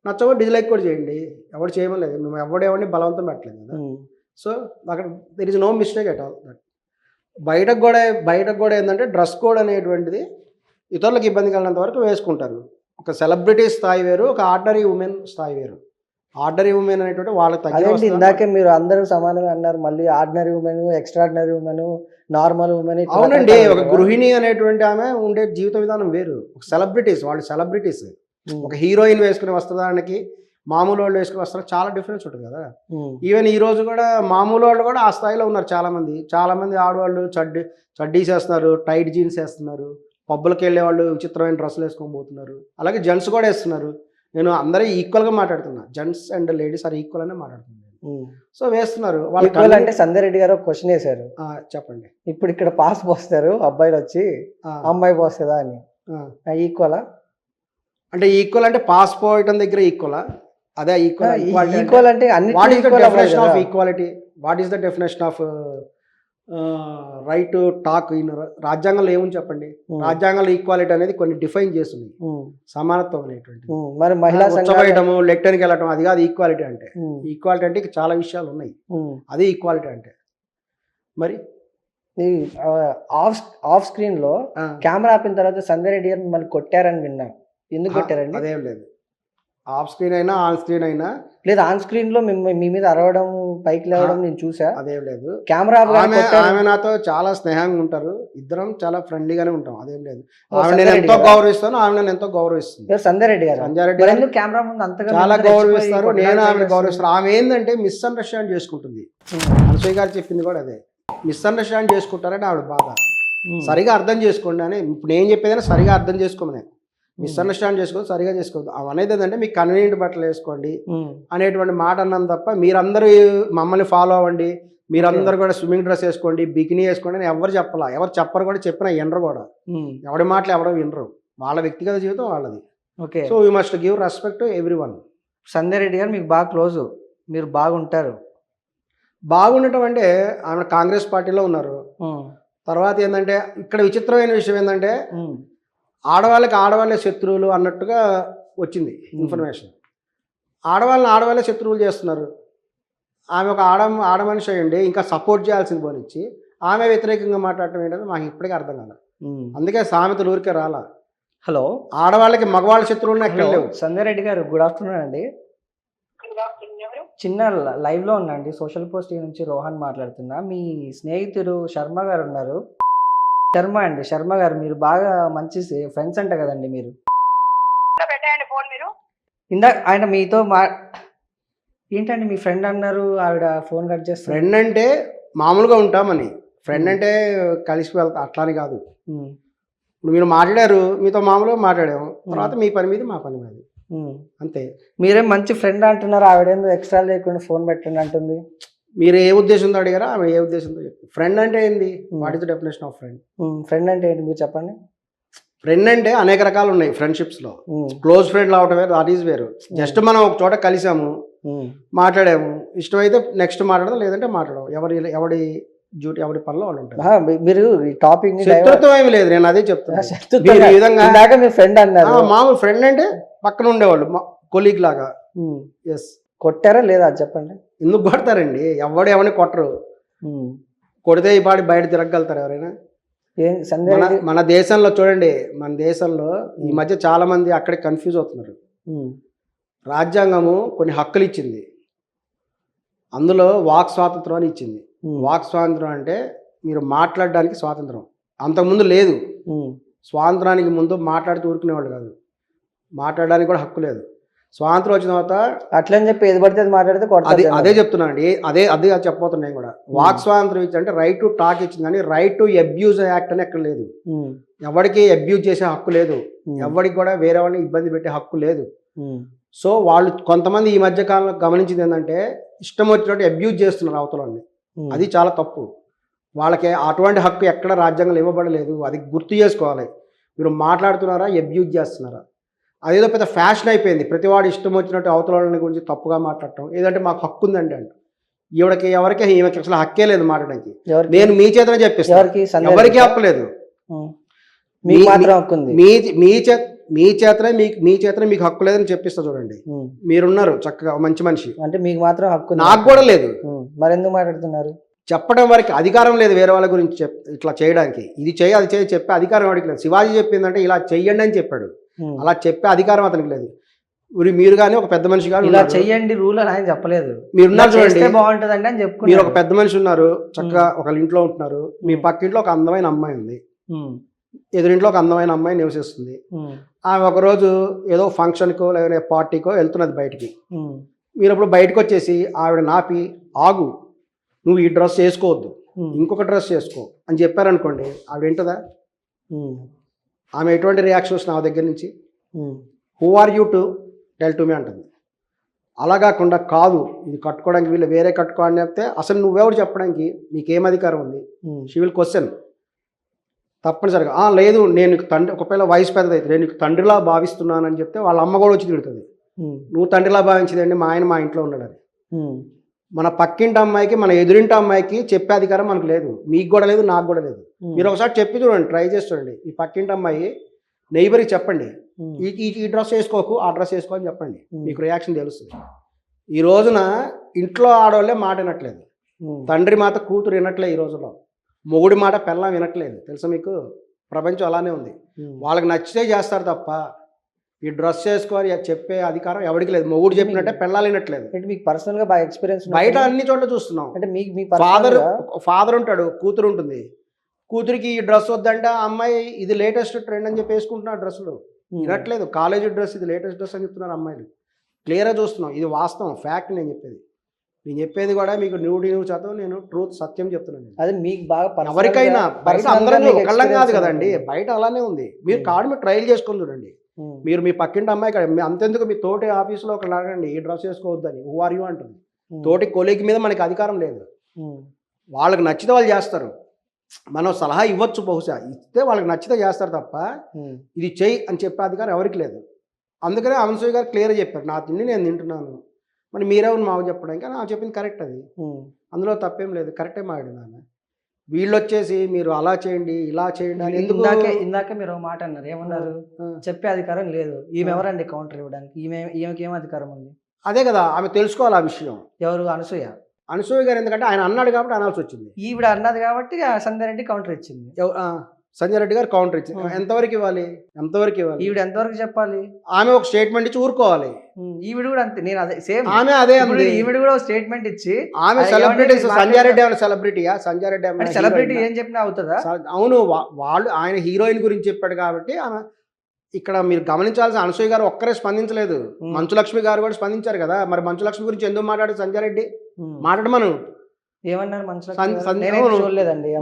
నచ్చవో డిస్లైక్ కూడా చేయండి, ఎవరు చేయమలేదు. మేము ఎవడేవాడిని బలవంతం పెట్టలేదు కదా. సో అక్కడ there is no mistake at all. బయటకు కూడా ఏంటంటే డ్రెస్ కోడ్ అనేటువంటిది ఇతరులకు ఇబ్బంది కలిగినంత వరకు వేసుకుంటారు. ఒక సెలబ్రిటీ స్థాయి వేరు, ఒక ఆర్డినరీ ఉమెన్ స్థాయి వేరు. ఆర్డినరీ ఉమెన్ అనేటువంటి వాళ్ళకి తగ్గి ఇందాకే మీరు అందరూ సమానంగా అన్నారు, మళ్ళీ ordinary women, extraordinary women, normal women. అవునండి, ఒక గృహిణి అనేటువంటి ఆమె ఉండే జీవిత విధానం వేరు. ఒక వాళ్ళు సెలబ్రిటీస్. ఒక హీరోయిన్ వేసుకునే వస్త్రధారణకి మామూలు వాళ్ళు వేసుకునే వస్త్రం చాలా డిఫరెన్స్ ఉంటుంది కదా. ఈవెన్ ఈ రోజు కూడా మామూలు వాళ్ళు కూడా ఆ స్థాయిలో ఉన్నారు. చాలా మంది ఆడవాళ్ళు చడ్డీస్ వేస్తున్నారు, టైట్ జీన్స్ వేస్తున్నారు, పబ్బులకు వెళ్ళే వాళ్ళు విచిత్రమైన డ్రెస్సులు వేసుకొని పోతున్నారు. అలాగే జెంట్స్ కూడా వేస్తున్నారు. నేను అందరూ ఈక్వల్గా మాట్లాడుతున్నా, gents and ladies are equal అనే మాట్లాడుతున్నాను. సో వేస్తున్నారు వాళ్ళు. అంటే సంజయ్ రెడ్డి గారు క్వశ్చన్ వేశారు, చెప్పండి. ఇప్పుడు ఇక్కడ పాస్ పోస్తారు అబ్బాయిలు వచ్చి, అమ్మాయి పోస్తుందా అని. ఈక్వలా అంటే ఈక్వల్ అంటే పాస్ పోయటం దగ్గర ఈక్వలా? అదే ఈక్వల్ అంటే what is the definition of equality? What is the definition of right to talk in రాజ్యాంగంలో ఏముంది చెప్పండి. రాజ్యాంగంలో ఈక్వాలిటీ అనేది కొన్ని డిఫైన్ చేస్తుంది, సమానత్వం అనేటువంటి. మరి మహిళా ఉచ్చబయటము, లెక్టర్కి వెళ్ళటం, అది కాదు ఈక్వాలిటీ అంటే. ఈక్వాలిటీ అంటే చాలా విషయాలు ఉన్నాయి, అది ఈక్వాలిటీ అంటే. మరి ఆఫ్ స్క్రీన్ లో కెమెరా ఆపిన తర్వాత సంజయ్ రెడ్డి గారు మిమ్మల్ని కొట్టారని విన్నా, ఎందుకు కొట్టారండి? అదేం లేదు, ఆఫ్ స్క్రీన్ అయినా ఆన్ స్క్రీన్ అయినా లేదు. ఆన్ స్క్రీన్ లో మీ మీద అరవడం, పైకి లేవడం నేను చూసా. అదేం లేదు. కెమెరా ఆమె నాతో చాలా స్నేహంగా ఉంటారు, ఇద్దరం చాలా ఫ్రెండ్లీగానే ఉంటాం, అదేం లేదు. ఆమె నేను ఎంతో గౌరవిస్తాను, ఆమె నేను ఎంతో గౌరవిస్తుంది. సంజయ్ రెడ్డి గారు కెమెరా ముందు అంతగా చాలా గౌరవిస్తారు, నేను ఆమెను గౌరవిస్తాను. ఆమె ఏంటంటే మిస్అండర్స్టాండ్ చేసుకుంటుంది. అనసూయ గారు చెప్పింది కూడా అదే, మిస్అండర్స్టాండ్ చేసుకుంటారని ఆవిడ బాధ. సరిగా అర్థం చేసుకోండి అని. ఇప్పుడు నేను చెప్పేదైనా సరిగా అర్థం చేసుకోమని, మిస్అండర్స్టాండ్ చేసుకోవద్దు, సరిగా చేసుకోవద్దు. అవి అనేది ఏంటంటే మీకు కన్వీనియంట్ బట్టలు వేసుకోండి అనేటువంటి మాట అన్నాను తప్ప, మీరందరూ మమ్మల్ని ఫాలో అవ్వండి, మీరందరూ కూడా స్విమ్మింగ్ డ్రెస్ వేసుకోండి, బికినీ వేసుకోండి అని ఎవరు చెప్పాలా. ఎవరు చెప్పరు కూడా, చెప్పినా వినరు కూడా. ఎవడి మాటలు ఎవరో వినరు, వాళ్ళ వ్యక్తిగత జీవితం వాళ్ళది. Okay, so we must give respect to every one. Sanjay Reddy గారు మీకు బాగా క్లోజ్, మీరు బాగుంటారు. బాగుండటం అంటే ఆమె కాంగ్రెస్ పార్టీలో ఉన్నారు. తర్వాత ఏంటంటే ఇక్కడ విచిత్రమైన విషయం ఏంటంటే ఆడవాళ్ళే శత్రువులు అన్నట్టుగా వచ్చింది ఇన్ఫర్మేషన్. ఆడవాళ్ళే శత్రువులు చేస్తున్నారు. ఆమె ఒక ఆడ మనిషి అయ్యండి, ఇంకా సపోర్ట్ చేయాల్సింది పోనిచ్చి ఆమె వ్యతిరేకంగా మాట్లాడటం ఏంటంటే మాకు ఇప్పటికీ అర్థం కాదు. అందుకే సామెతలు ఊరికే రాలా. హలో, ఆడవాళ్ళకి మగవాళ్ళ శత్రువులు ఎక్కడ లేవు. సంజయ్ రెడ్డి గారు గుడ్ ఆఫ్టర్నూన్ అండి. చిన్న లైవ్ లో ఉన్నా అండి, సోషల్ పోస్ట్ నుంచి రోహన్ మాట్లాడుతున్నా. మీ స్నేహితుడు శర్మ గారు ఉన్నారు, శర్మ గారు, మీరు బాగా మంచి ఫ్రెండ్స్ అంట కదండి మీరు. ఇందాక ఆయన మీతో ఏంటండి మీ ఫ్రెండ్ అన్నారు, ఆవిడ ఫోన్ కట్ చేస్తారు. ఫ్రెండ్ అంటే మామూలుగా ఉంటామని, ఫ్రెండ్ అంటే కలిసి వెళ్తా అట్లా అని కాదు. ఇప్పుడు మీరు మాట్లాడారు, మీతో మామూలుగా మాట్లాడాము, తర్వాత మీ పని మీద మా పని మీద అంతే. మీరేం మంచి ఫ్రెండ్ అంటున్నారు, ఆవిడేందో ఎక్స్ట్రా లేకుండా ఫోన్ పెట్టండి అంటుంది. మీరు ఏ ఉద్దేశంతో అడిగారా, ఆమె ఏ ఉద్దేశంతో చెప్పి. ఫ్రెండ్ అంటే ఏంది? What is the definition of friend? Friend అంటే ఏంటి మీరు చెప్పండి. ఫ్రెండ్ అంటే అనేక రకాలు ఉన్నాయి ఫ్రెండ్షిప్స్ లో. క్లోజ్ ఫ్రెండ్ అవటం వేరు, దట్ ఈస్ వేరు. జస్ట్ మనం ఒక చోట కలిసాము, మాట్లాడాము, ఇష్టమైతే నెక్స్ట్ మాట్లాడదాం, లేదంటే మాట్లాడడం. ఎవడి డ్యూటీ ఎవరి పనిలో వాళ్ళు ఉంటారు. మీరు టాపిక్ శత్రుత్వం ఏమి లేదు, నేను అదే చెప్తాను. ఈ విధంగా మీ ఫ్రెండ్ అన్నారు, మామూలు ఫ్రెండ్ అంటే పక్కన ఉండేవాళ్ళు, కొలీగ్ లాగా. ఎస్. కొట్టారా లేదా అది చెప్పండి. ఎందుకు కొడతారండి, ఎవడు ఎవరిని కొట్టరు. కొడితే ఈ పాటి బయట తిరగలుగుతారు ఎవరైనా? సంజయ్ రెడ్డి మన దేశంలో చూడండి, మన దేశంలో ఈ మధ్య చాలా మంది అక్కడే కన్ఫ్యూజ్ అవుతున్నారు. రాజ్యాంగము కొన్ని హక్కులు ఇచ్చింది, అందులో వాక్ స్వాతంత్రం అని ఇచ్చింది. వాక్ స్వాతంత్రం అంటే మీరు మాట్లాడడానికి స్వాతంత్రం, అంతకుముందు లేదు. స్వాతంత్రానికి ముందు మాట్లాడుతూ ఊరుకునేవాళ్ళు కాదు, మాట్లాడడానికి కూడా హక్కు లేదు. స్వాతంత్రం వచ్చిన తర్వాత అట్లని చెప్పి ఏది పడితే అది మాట్లాడితే అదే చెప్తున్నానండి, అదే చెప్పబోతున్నాను కూడా. వాక్ స్వాతంత్రం ఇచ్చిందంటే రైట్ టు టాక్ ఇచ్చింది, కానీ రైట్ టు అబ్యూజ్ యాక్ట్ అని ఎక్కడ లేదు. ఎవరికి అబ్యూజ్ చేసే హక్కు లేదు, ఎవరికి కూడా వేరే వాళ్ళని ఇబ్బంది పెట్టే హక్కు లేదు. సో వాళ్ళు కొంతమంది ఈ మధ్య కాలంలో గమనించింది ఏంటంటే ఇష్టం వచ్చినట్టు అబ్యూజ్ చేస్తున్నారు అవతలని. అది చాలా తప్పు. వాళ్ళకి అటువంటి హక్కు ఎక్కడ రాజ్యాంగంలో ఇవ్వబడలేదు, అది గుర్తు చేసుకోవాలి. మీరు మాట్లాడుతున్నారా, అబ్యూజ్ చేస్తున్నారా? అదేదో పెద్ద ఫ్యాషన్ అయిపోయింది, ప్రతివాడు ఇష్టం వచ్చినట్టు అవతలని గురించి తప్పుగా మాట్లాడటం. ఏదంటే మాకు హక్కు ఉందండి అంట. ఈమెకి అసలు హక్కే లేదు మాట్లాడడానికి. నేను మీ చేతనే చెప్పిస్తాను, ఎవరికి హక్కు లేదు. మీ చేతనే మీకు హక్కు లేదని చెప్పిస్తా. చూడండి, మీరున్నారు చక్కగా మంచి మనిషి, అంటే మీకు మాత్రం హక్కు నాకు కూడా లేదు. మరి ఎందుకు మాట్లాడుతున్నారు? చెప్పడం వరకు అధికారం లేదు వేరే వాళ్ళ గురించి ఇట్లా చేయడానికి. ఇది చేయి అది చేయి చెప్పే అధికారం వాడికి లేదు. శివాజీ చెప్పిందంటే ఇలా చెయ్యండి అని చెప్పాడు, అలా చెప్పే అధికారం అతనికి లేదు. మీరు కానీ ఒక పెద్ద మనిషి కానీ ఇలా చెయ్యండి రూల్ అని ఆయన చెప్పలేదు. మీరున్నారు చూడండి, బాగుంటుందండి అని చెప్పు. మీరు ఒక పెద్ద మనిషి ఉన్నారు, చక్కగా ఒకళ్ళ ఇంట్లో ఉంటున్నారు, మీ పక్కింట్లో ఒక అందమైన అమ్మాయి ఉంది, ఎదురింట్లో ఒక అందమైన అమ్మాయి నివసిస్తుంది. ఆమె ఒకరోజు ఏదో ఫంక్షన్కో లేదా పార్టీకో వెళ్తున్నది బయటికి. మీరు అప్పుడు బయటకు వచ్చేసి ఆవిడ నాపి, ఆగు, నువ్వు ఈ డ్రెస్ వేసుకోవద్దు, ఇంకొక డ్రెస్ వేసుకో అని చెప్పారనుకోండి, ఆవిడ ఏంటదా? ఆమె ఎటువంటి రియాక్షన్ వస్తుంది నా దగ్గర నుంచి? Who are you to tell to me అంటుంది. అలా కాకుండా కాదు ఇది కట్టుకోవడానికి వీళ్ళు వేరే కట్టుకోవాలని చెప్తే అసలు నువ్వెవరు చెప్పడానికి, నీకేం అధికారం ఉంది? షీ విల్ క్వశ్చన్ తప్పనిసరిగా. లేదు నేను నీకు తండ్రి, ఒకవేళ వయసు పెద్దదైతే నేను నీకు తండ్రిలా భావిస్తున్నానని చెప్తే వాళ్ళ అమ్మ కూడా వచ్చి తిడుతుంది, నువ్వు తండ్రిలా భావించేదండి మా ఆయన మా ఇంట్లో ఉన్నాడని. మన పక్కింటి అమ్మాయికి మన ఎదురింటి అమ్మాయికి చెప్పే అధికారం మనకు లేదు, మీకు కూడా లేదు, నాకు కూడా లేదు. మీరు ఒకసారి చెప్పి చూడండి, ట్రై చేసి చూడండి. ఈ పక్కింటి అమ్మాయి నైబర్కి చెప్పండి, ఈ డ్రెస్ వేసుకోకు ఆ డ్రెస్ వేసుకో అని చెప్పండి, మీకు రియాక్షన్ తెలుస్తుంది. ఈ రోజున ఇంట్లో ఆడవాళ్ళే మాట వినట్లేదు, తండ్రి మాట కూతురు వినట్లేదు. ఈ రోజులో మొగుడి మాట పెళ్ళాం వినట్లేదు. తెలుసా మీకు, ప్రపంచం అలానే ఉంది. వాళ్ళకి నచ్చితే చేస్తారు తప్ప ఈ డ్రెస్ వేసుకోవాలి చెప్పే అధికారం ఎవరికి లేదు. మొగుడు చెప్పినట్టే పెళ్ళాలి వినట్లేదు. మీకు పర్సనల్ గా బాగా ఎక్స్పీరియన్స్ బయట అన్ని చోట్ల చూస్తున్నాం. అంటే మీ ఫాదర్ ఉంటాడు, కూతురు ఉంటుంది, కూతురికి ఈ డ్రెస్ వద్దంటే ఆ అమ్మాయి ఇది లేటెస్ట్ ట్రెండ్ అని చెప్పి వేసుకుంటున్నారు డ్రెస్సులు. వినట్లేదు, కాలేజీ డ్రెస్ ఇది లేటెస్ట్ డ్రెస్ అని చెప్తున్నారు అమ్మాయిలు. క్లియర్గా చూస్తున్నాం, ఇది వాస్తవం, ఫ్యాక్ట్. నేను చెప్పేది కూడా మీకు నువ్వు చదువు, నేను ట్రూత్ సత్యం చెప్తున్నాను. అది మీకు బాగా ఎవరికైనా బయట అందరూ ఒకళ్ళం కాదు కదండి, బయట అలానే ఉంది. మీరు కాదు, మీరు ట్రయల్ చేసుకొని చూడండి. మీరు మీ పక్కింటి అమ్మాయి కాదు, అంతెందుకు మీ తోటి ఆఫీస్లో ఒకళ్ళు అడగండి ఈ డ్రెస్ వేసుకోవద్దని, హూ ఆర్ యూ అంటుంది. తోటి కొలీగ్ మీద మనకి అధికారం లేదు. వాళ్ళకి నచ్చితే వాళ్ళు చేస్తారు, మనం సలహా ఇవ్వచ్చు, బహుశా ఇస్తే వాళ్ళకి నచ్చితే చేస్తారు తప్ప ఇది చెయ్యి అని చెప్పే అధికారం ఎవరికి లేదు. అందుకనే అనసూయ గారు క్లియర్గా చెప్పారు, నా తిండి నేను తింటున్నాను, మరి మీరెవరు మాకు చెప్పడానికి. నాకు చెప్పింది కరెక్ట్, అది అందులో తప్పేం లేదు, కరెక్టే మాట్లాడినాను. వీళ్ళు వచ్చేసి మీరు అలా చేయండి ఇలా చేయండి అని ఎందుకు. ఇందాక మీరు మాట అన్నారు, ఏమన్నారు? చెప్పే అధికారం లేదు. ఈమె ఎవరండి కౌంటర్ ఇవ్వడానికి? ఈమెకి ఏం అధికారం ఉంది? అదే కదా, ఆమె తెలుసుకోవాలి ఆ విషయం. ఎవరు? అనసూయ గారు. ఎందుకంటే ఆయన అన్నాడు కాబట్టి అనాల్సి వచ్చింది. ఈవిడ అన్నది కాబట్టి సంజయ్ రెడ్డి కౌంటర్ ఇచ్చింది. సంజయ్ రెడ్డి గారు కౌంటర్ ఇచ్చింది. ఎంతవరకు ఇవ్వాలి? ఈవిడ ఎంతవరకు చెప్పాలి? ఆమె ఒక స్టేట్మెంట్ ఇచ్చి ఊరుకోవాలి. ఈవిడ కూడా అంతే, నేను అదే సేమ్ ఆమె అదే అంది. ఈవిడ కూడా స్టేట్మెంట్ ఇచ్చి, ఆమె సెలబ్రిటీ. సంజయ్ రెడ్డి ఏమైనా సెలబ్రిటీయా? సంజయ్ రెడ్డి సెలబ్రిటీ ఏం చెప్పినా అవుతుందా? అవును, వాళ్ళు ఆయన హీరోయిన్ గురించి చెప్పాడు కాబట్టి ఆమె. ఇక్కడ మీరు గమనించాల్సిన, అనసూయ గారు ఒక్కరే స్పందించలేదు, మంచులక్ష్మి గారు కూడా స్పందించారు కదా. మరి మంచులక్ష్మి గురించి ఎందుకు మాట్లాడు సంజయ్ రెడ్డి? మాట్లాడమను. ఏమన్నారు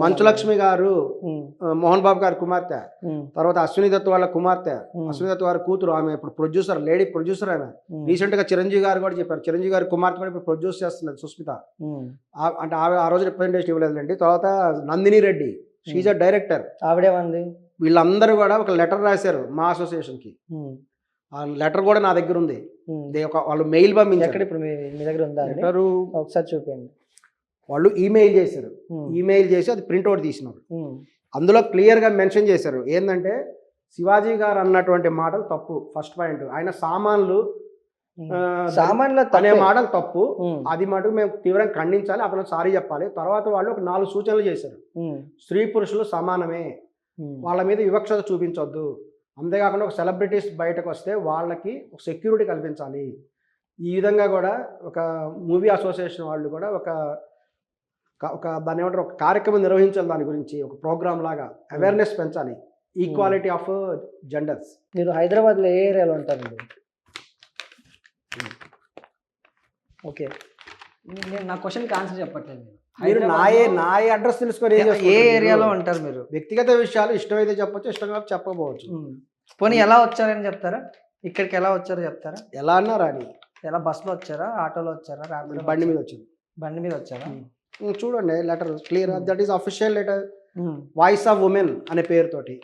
మంచులక్ష్మి గారు మోహన్ బాబు గారి కుమార్తె, తర్వాత అశ్విని దత్ వాళ్ళ కుమార్తె, అశ్విని దత్ గారి కూతురు. ఆమె ఇప్పుడు ప్రొడ్యూసర్, లేడీ ప్రొడ్యూసర్. ఆమె రీసెంట్ గా చిరంజీవి గారు కూడా చెప్పారు, చిరంజీవి గారి కుమార్తె కూడా ఇప్పుడు ప్రొడ్యూస్ చేస్తున్నది, సుస్మిత. అంటే ఆ రోజు రిప్రజెంటేషన్ ఇవ్వలేదండి. తర్వాత Nandini Reddy, she's a director. ఆవిడేమంది? వీళ్ళందరూ కూడా ఒక లెటర్ రాశారు మా అసోసియేషన్ కి. ఆ లెటర్ కూడా నా దగ్గర ఉంది. వాళ్ళు మెయిల్ పంపించారు. ఇప్పుడు మీ దగ్గర ఉందా లెటర్? ఒకసారి చూపించండి. వాళ్ళు ఈమెయిల్ చేశారు, ఈమెయిల్ చేసి అది ప్రింట్అవుట్ తీసినారు. అందులో క్లియర్గా మెన్షన్ చేశారు ఏంటంటే శివాజీ గారు అన్నటువంటి మాటలు తప్పు. ఫస్ట్ పాయింట్, ఆయన సామాన్లు అనే మాటలు తప్పు, అది మటుకు మేము తీవ్రంగా ఖండించాలి, అతను సారీ చెప్పాలి. తర్వాత వాళ్ళు ఒక 4 సూచనలు చేశారు. స్త్రీ పురుషులు సమానమే, వాళ్ళ మీద వివక్షత చూపించొద్దు. అంతేకాకుండా ఒక సెలబ్రిటీస్ బయటకు వస్తే వాళ్ళకి ఒక సెక్యూరిటీ కల్పించాలి. ఈ విధంగా కూడా ఒక మూవీ అసోసియేషన్ వాళ్ళు కూడా ఒక దాన్ని ఏమంటారు, ఒక కార్యక్రమం నిర్వహించాలి. దాని గురించి ఒక ప్రోగ్రామ్ లాగా అవేర్నెస్ పెంచాలి. Equality of genders. మీరు హైదరాబాద్లో ఏ ఏరియాలో ఉంటారండి? ఓకే, నేను నా క్వశ్చన్కి ఆన్సర్ చెప్పట్లేదు. మీరు నా అడ్రస్ తెలుసుకొని ఏ ఏరియాలో ఉంటారు మీరు? వ్యక్తిగత విషయాలు ఇష్టమైతే చెప్పొచ్చు, ఇష్టంగా చెప్పకపోవచ్చు. పోనీ ఎలా వచ్చారని చెప్తారా? ఇక్కడికి ఎలా వచ్చారో చెప్తారా? ఎలా అన్నారా అని? ఎలా బస్సులో వచ్చారా, ఆటోలో వచ్చారా, బండి మీద వచ్చింది. బండి మీద వచ్చారా? చూడండి letter clear. That is official letter. Voice of women అనే పేరుతోటి,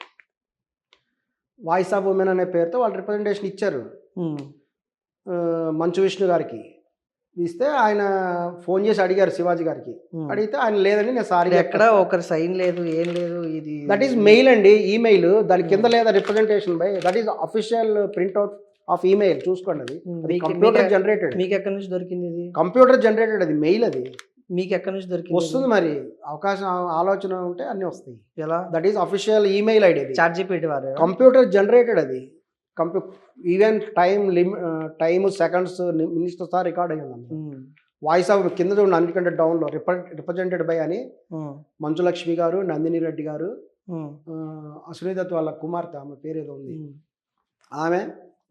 వాయిస్ ఆఫ్ ఉమెన్ అనే పేరుతో వాళ్ళు రిప్రజెంటేషన్ ఇచ్చారు మంచు విష్ణు గారికి. ఇస్తే ఆయన ఫోన్ చేసి అడిగారు శివాజీ గారికి. అడిగితే ఆయన లేదండి, నేను సారీ. ఎక్కడ ఒకరి సైన్ లేదు, ఏం లేదు. ఇది దట్ ఈస్ మెయిల్ అండి, ఈమెయిల్. దాని కింద లేదా representation by. That is official printout of email. చూసుకోండి, అది కంప్యూటర్ జనరేటెడ్. మీకు ఎక్కడి నుంచి దొరికింది? ఇది కంప్యూటర్ జనరేటెడ్, అది మెయిల్. అది మీకు ఎక్కడి నుంచి దొరికింది? వస్తుంది మరి, అవకాశం ఆలోచన ఉంటే అన్ని వస్తాయి. ఎలా? That is official email ID. ChatGPT వారు కంప్యూటర్ జనరేటెడ్. అది even time seconds minutes sir record అయ్యింది. వాయిస్ ఆఫ్ కింద చూడండి, అందుకంటే డౌన్లో రిప్రజెంటెడ్ బై అని మంచులక్ష్మి గారు, నందిని రెడ్డి గారు, అశ్విని దత్ వాళ్ళ కుమార్తె, ఆమె పేరు ఏదో ఉంది, ఆమె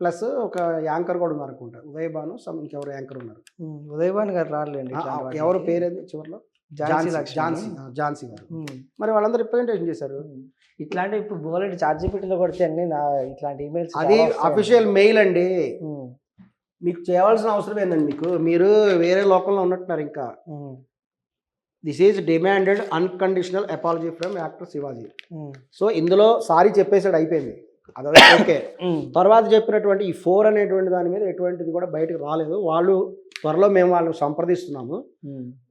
ప్లస్ ఒక యాంకర్ కూడా ఉన్నారు అనుకుంటా, ఉదయభాను. ఇంకెవరు యాంకర్ ఉన్నారు? ఉదయభాను గారు రాలేండి. ఎవరు పేరేది చివరిలో? ఝాన్సీ గారు. మరి వాళ్ళందరూ రిప్రజెంటేషన్ చేశారు. ఇట్లాంటి ఇప్పుడు బోలెడ్ ChatGPTలో కొడితే అన్ని ఇట్లాంటి ఈమెయిల్స్. అది అఫీషియల్ మెయిల్ అండి. మీకు చేయవలసిన అవసరం ఏందండి? మీరు వేరే లోకంలో ఉన్నట్టున్నారు. ఇంకా this is demanded unconditional apology from actor Shivaji. So ఇందులో సారీ చెప్పేసాడు, అయిపోయింది. అదే ఓకే. తర్వాత చెప్పినటువంటి ఈ 4 అనేటువంటి దాని మీద ఎటువంటిది కూడా బయటకు రాలేదు. వాళ్ళు త్వరలో మేము వాళ్ళని సంప్రదిస్తున్నాము.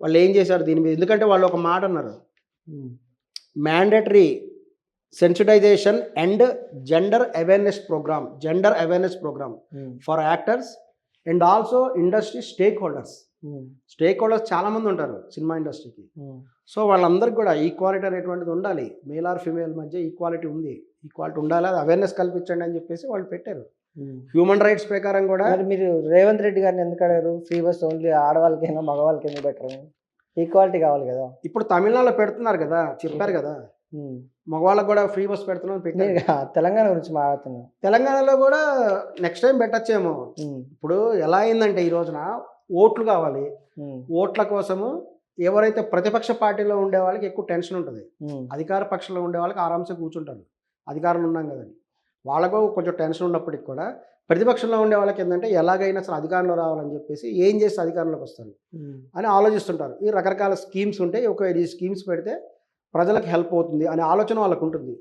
వాళ్ళు ఏం చేశారు దీని మీద? ఎందుకంటే వాళ్ళు ఒక మాట అన్నారు, mandatory sensitization and gender awareness program for actors and also industry stakeholders. చాలా మంది ఉంటారు సినిమా ఇండస్ట్రీకి. సో వాళ్ళందరికీ కూడా ఈక్వాలిటీ అనేటువంటిది ఉండాలి. మేల్ ఆర్ ఫీమేల్ మధ్య ఈక్వాలిటీ ఉండాలి, అది అవేర్నెస్ కల్పించండి అని చెప్పేసి వాళ్ళు పెట్టారు. హ్యూమన్ రైట్స్ ప్రకారం కూడా. మీరు రేవంత్ రెడ్డి గారిని ఎందుకు అడిగారు? ఫ్రీ బస్ ఓన్లీ ఆడవాళ్ళకైనా మగవాళ్ళకి ఎందుకు పెట్టరు? ఈక్వాలిటీ కావాలి కదా. ఇప్పుడు తమిళనాడులో పెడుతున్నారు కదా, చెప్పారు కదా, మగవాళ్ళకు కూడా ఫ్రీ బస్ పెడుతున్నాం పెట్టారు. తెలంగాణ గురించి మాట్లాడుతున్నాం. తెలంగాణలో కూడా నెక్స్ట్ టైం పెట్టచ్చేమో. ఇప్పుడు ఎలా అయిందంటే ఈ రోజున ఓట్లు కావాలి. ఓట్ల కోసము ఎవరైతే ప్రతిపక్ష పార్టీలో ఉండే వాళ్ళకి ఎక్కువ టెన్షన్ ఉంటుంది. అధికార పక్షంలో ఉండే వాళ్ళకి ఆరాంసే కూర్చుంటారు. అధికారంలో ఉన్నాం కదండి, వాళ్ళకు కొంచెం టెన్షన్ ఉన్నప్పటికి కూడా ప్రతిపక్షంలో ఉండే వాళ్ళకి ఏంటంటే ఎలాగైనా అసలు అధికారంలో రావాలని చెప్పేసి ఏం చేస్తే అధికారంలోకి వస్తారు అని ఆలోచిస్తుంటారు. ఈ రకరకాల స్కీమ్స్ ఉంటాయి. ఈ స్కీమ్స్ పెడితే ప్రజలకు హెల్ప్ అవుతుంది అనే ఆలోచన వాళ్ళకు ఉంటుంది.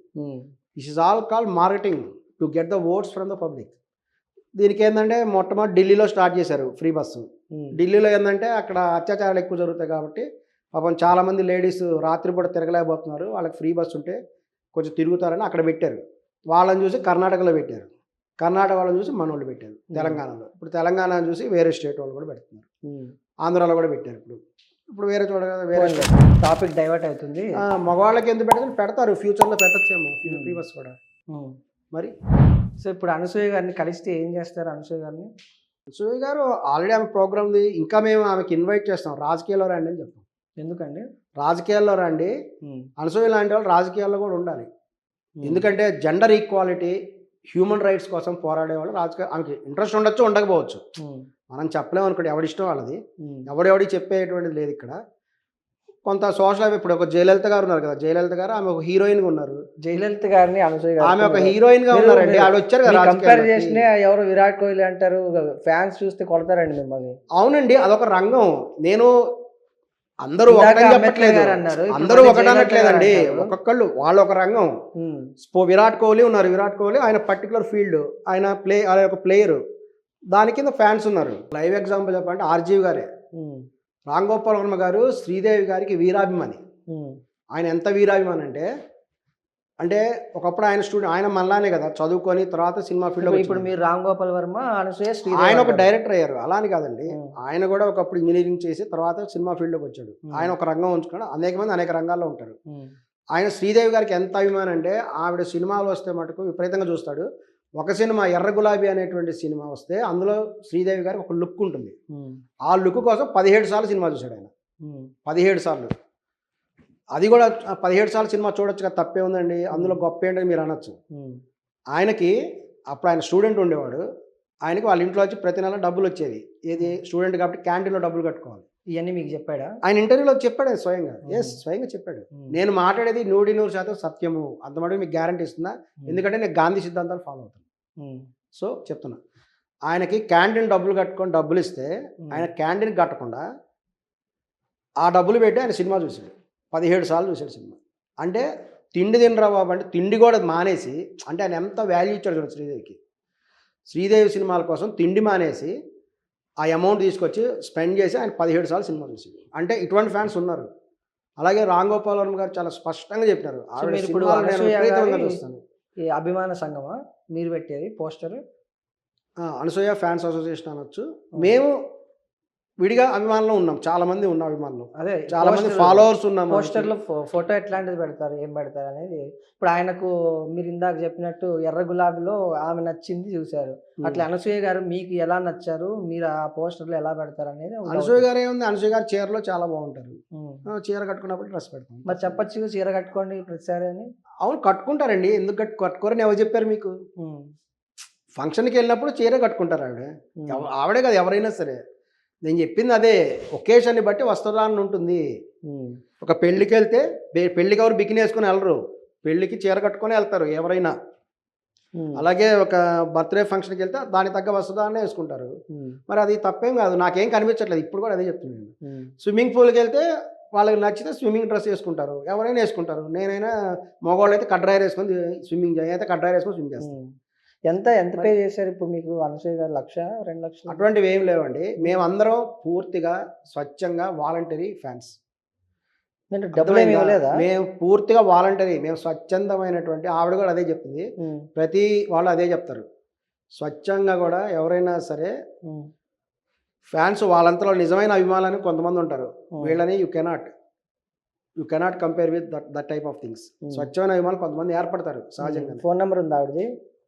This is all call marketing to get the votes from the public. దీనికి ఏంటంటే మొట్టమొదటి ఢిల్లీలో స్టార్ట్ చేశారు ఫ్రీ బస్సు. ఢిల్లీలో ఏంటంటే అక్కడ అత్యాచారాలు ఎక్కువ జరుగుతాయి కాబట్టి పాపం చాలామంది లేడీస్ రాత్రిపూట తిరగలేకపోతున్నారు. వాళ్ళకి ఫ్రీ బస్సు ఉంటే కొంచెం తిరుగుతారని అక్కడ పెట్టారు. వాళ్ళని చూసి కర్ణాటకలో పెట్టారు, కర్ణాటక వాళ్ళని చూసి మన వాళ్ళు పెట్టారు తెలంగాణలో. ఇప్పుడు తెలంగాణ చూసి వేరే స్టేట్ వాళ్ళు కూడా పెడుతున్నారు, ఆంధ్రాలో కూడా పెట్టారు. ఇప్పుడు వేరే చోట వేరే టాపిక్ డైవర్ట్ అవుతుంది. మగవాళ్ళకి ఎందుకు పెడతారు, ఫ్యూచర్లో పెట్టచ్చేమో ఫ్రీ బస్ కూడా. మరి సో ఇప్పుడు అనసూయ గారిని కలిస్తే ఏం చేస్తారు? అనసూయ గారు ఆల్రెడీ ఆమె ప్రోగ్రామ్ ఉంది. ఇంకా మేము ఆమెకి ఇన్వైట్ చేస్తాం, రాజకీయాల్లో రండి అని చెప్తాం. ఎందుకండి? రాజకీయాల్లో రండి, అనసూయ లాంటి వాళ్ళు రాజకీయాల్లో కూడా ఉండాలి. ఎందుకంటే జెండర్ ఈక్వాలిటీ, హ్యూమన్ రైట్స్ కోసం పోరాడేవాళ్ళు ఆమెకి ఇంట్రెస్ట్ ఉండొచ్చు, ఉండకపోవచ్చు, మనం చెప్పలేము అనుకోండి. ఎవడిష్టం వాళ్ళది, ఎవడెవడికి చెప్పేటువంటిది లేదు ఇక్కడ. కొంత సోషల్ ఇప్పుడు ఒక జయలలిత గారు ఉన్నారు కదా, జయలలిత గారు ఆమె ఒక హీరోయిన్ గా ఉన్నారు. జయలలిత గారిని ఆమె ఒక హీరోయిన్ గా ఉన్నారండి. ఆవిడ వచ్చారు కదా, కంపేర్ చేసిన ఎవరు విరాట్ కోహ్లీ అంటారు, ఫ్యాన్స్ చూస్తే కొడతారండి మిమ్మల్ని. అవునండి, అదొక రంగం. నేను అందరూ ఒకటని చెప్పట్లేదు, అందరూ ఒకటనట్లేదండి. ఒక్కొక్కళ్ళు వాళ్ళ ఒక రంగం. విరాట్ కోహ్లీ ఉన్నారు, విరాట్ కోహ్లీ ఆయన పర్టికులర్ ఫీల్డ్, ఆయన ఒక ప్లేయర్, దాని కింద ఫ్యాన్స్ ఉన్నారు. లైవ్ ఎగ్జాంపుల్ చెప్పాలంటే ఆర్జీవి గారే. రామ్ గోపాల్ వర్మ గారు శ్రీదేవి గారికి వీరాభిమాని. ఆయన ఎంత వీరాభిమాని అంటే ఒకప్పుడు ఆయన స్టూడెంట్, ఆయన మళ్ళానే కదా చదువుకొని తర్వాత సినిమా ఫీల్డ్. ఇప్పుడు మీరు రామ్ గోపాల్ వర్మ, ఆయన ఒక డైరెక్టర్ అయ్యారు. అలా అని కాదండి, ఆయన కూడా ఒకప్పుడు ఇంజనీరింగ్ చేసి తర్వాత సినిమా ఫీల్డ్లోకి వచ్చాడు. ఆయన ఒక రంగం ఉంచుకున్నాడు. అనేక మంది అనేక రంగాల్లో ఉంటారు. ఆయన శ్రీదేవి గారికి ఎంత అభిమానం అంటే ఆవిడ సినిమాలు వస్తే మటుకు విపరీతంగా చూస్తాడు. ఒక సినిమా 'ఎర్ర గులాబీ' అనేటువంటి సినిమా వస్తే అందులో శ్రీదేవి గారికి ఒక లుక్ ఉంటుంది. ఆ లుక్ కోసం 17 సార్లు సినిమా చూశాడు ఆయన. 17 సార్లు. అది కూడా 17 సార్లు సినిమా చూడొచ్చు కదా, తప్పే ఉందండి. అందులో గొప్ప ఏంటని మీరు అనొచ్చు. ఆయనకి అప్పుడు ఆయన స్టూడెంట్ ఉండేవాడు. ఆయనకి వాళ్ళ ఇంట్లో వచ్చి ప్రతి నెల డబ్బులు వచ్చేది. ఏది స్టూడెంట్ కాబట్టి క్యాంటీన్లో డబ్బులు కట్టుకోవాలి. ఇవన్నీ మీకు చెప్పాడా? ఆయన ఇంటర్వ్యూలో చెప్పాడు ఆయన స్వయంగా. స్వయంగా చెప్పాడు. నేను మాట్లాడేది 100% సత్యము, అంత మటుకు మీకు గ్యారంటీ ఇస్తున్నా. ఎందుకంటే నేను గాంధీ సిద్ధాంతాలు ఫాలో అవుతాను. సో చెప్తున్నా, ఆయనకి క్యాంటీన్ డబ్బులు కట్టుకొని డబ్బులు ఇస్తే ఆయన క్యాంటీన్ కట్టకుండా ఆ డబ్బులు పెట్టి ఆయన సినిమా చూశాడు. 17 సార్లు చూశాడు సినిమా. అంటే తిండి తినరా బాబు అంటే తిండి కూడా మానేసి, అంటే ఆయన ఎంత వాల్యూ ఇచ్చాడు చూడండి శ్రీదేవికి. శ్రీదేవి సినిమాల కోసం తిండి మానేసి ఆ అమౌంట్ తీసుకొచ్చి స్పెండ్ చేసి ఆయన 17 సార్లు సినిమా చూసాడు. అంటే ఇటువంటి ఫ్యాన్స్ ఉన్నారు. అలాగే రామ్ గోపాల్ వర్మ గారు చాలా స్పష్టంగా చెప్పినారు, ఆవిడ సినిమాలు నేను విపరీతంగా చూస్తాను. ఈ అభిమాన సంఘమా మీరు పెట్టేది పోస్టర్? అనసూయ ఫ్యాన్స్ అసోసియేషన్ అనొచ్చు. మేము విడిగా అభిమానులు ఉన్నాం, చాలా మంది ఉన్నాం అభిమానులు. అదే చాలా మంది ఫాలోవర్స్ ఉన్నాం. పోస్టర్లో ఫోటో ఎట్లాంటిది పెడతారు, ఏం పెడతారు అనేది. ఇప్పుడు ఆయనకు మీరు ఇందాక చెప్పినట్టు 'ఎర్ర గులాబీలో' ఆమె నచ్చింది చూశారు. అట్లా అనసూయ గారు మీకు ఎలా నచ్చారు, మీరు ఆ పోస్టర్లో ఎలా పెడతారు అనేది. అనసూయ గారు ఏముంది, అనసూయ గారు చీరలో చాలా బాగుంటారు. చీర కట్టుకున్నప్పుడు డ్రెస్ పెడతాం. మరి చెప్పచ్చు చీర కట్టుకోండి ప్రతిసారి అని. అవును కట్టుకుంటారండి, ఎందుకు కట్టుకోరని ఎవరు చెప్పారు మీకు? ఫంక్షన్కి వెళ్ళినప్పుడు చీర కట్టుకుంటారు ఆవిడ. ఆవిడే కదా, ఎవరైనా సరే. నేను చెప్పింది అదే, ఒకేషన్ని బట్టి వస్త్రదానం ఉంటుంది. ఒక పెళ్ళికి వెళ్తే పెళ్ళికి ఎవరు బికిని వేసుకొని వెళ్ళరు, పెళ్ళికి చీర కట్టుకొని వెళ్తారు ఎవరైనా. అలాగే ఒక బర్త్డే ఫంక్షన్కి వెళ్తే దానికి తగ్గ వస్త్రదానం వేసుకుంటారు. మరి అది తప్పేం కాదు, నాకేం కనిపించట్లేదు. ఇప్పుడు కూడా అదే చెప్తున్నాను. స్విమ్మింగ్ పూల్కి వెళ్తే వాళ్ళకి నచ్చితే స్విమ్మింగ్ డ్రెస్ వేసుకుంటారు, ఎవరైనా వేసుకుంటారు. నేనైనా మగవాళ్ళు అయితే కడ్రాయర్ వేసుకొని స్విమ్మింగ్ అయితే కడ్రాయర్ వేసుకొని స్విమ్ చేస్తాను. ఎంత పే చేశారు ఇప్పుడు మీకు అనసూయ గారు? 1,00,000, 2,00,000? అటువంటివి ఏం లేవండి. మేమందరం పూర్తిగా స్వచ్ఛంగా వాలంటరీ ఫ్యాన్స్. మేము పూర్తిగా వాలంటరీ, మేము స్వచ్ఛందమైనటువంటి. ఆవిడ కూడా అదే చెప్తుంది, ప్రతి వాళ్ళు అదే చెప్తారు. స్వచ్ఛంగా కూడా ఎవరైనా సరే ఫ్యాన్స్ వాళ్ళంతలో నిజమైన అభిమానులని కొంతమంది ఉంటారు. వీళ్ళని you cannot compare with that type of things. స్వచ్ఛమైన అభిమానులు కొంతమంది ఏర్పడతారు సహజంగా. ఫోన్ నెంబర్ ఉంది ఆవిడది?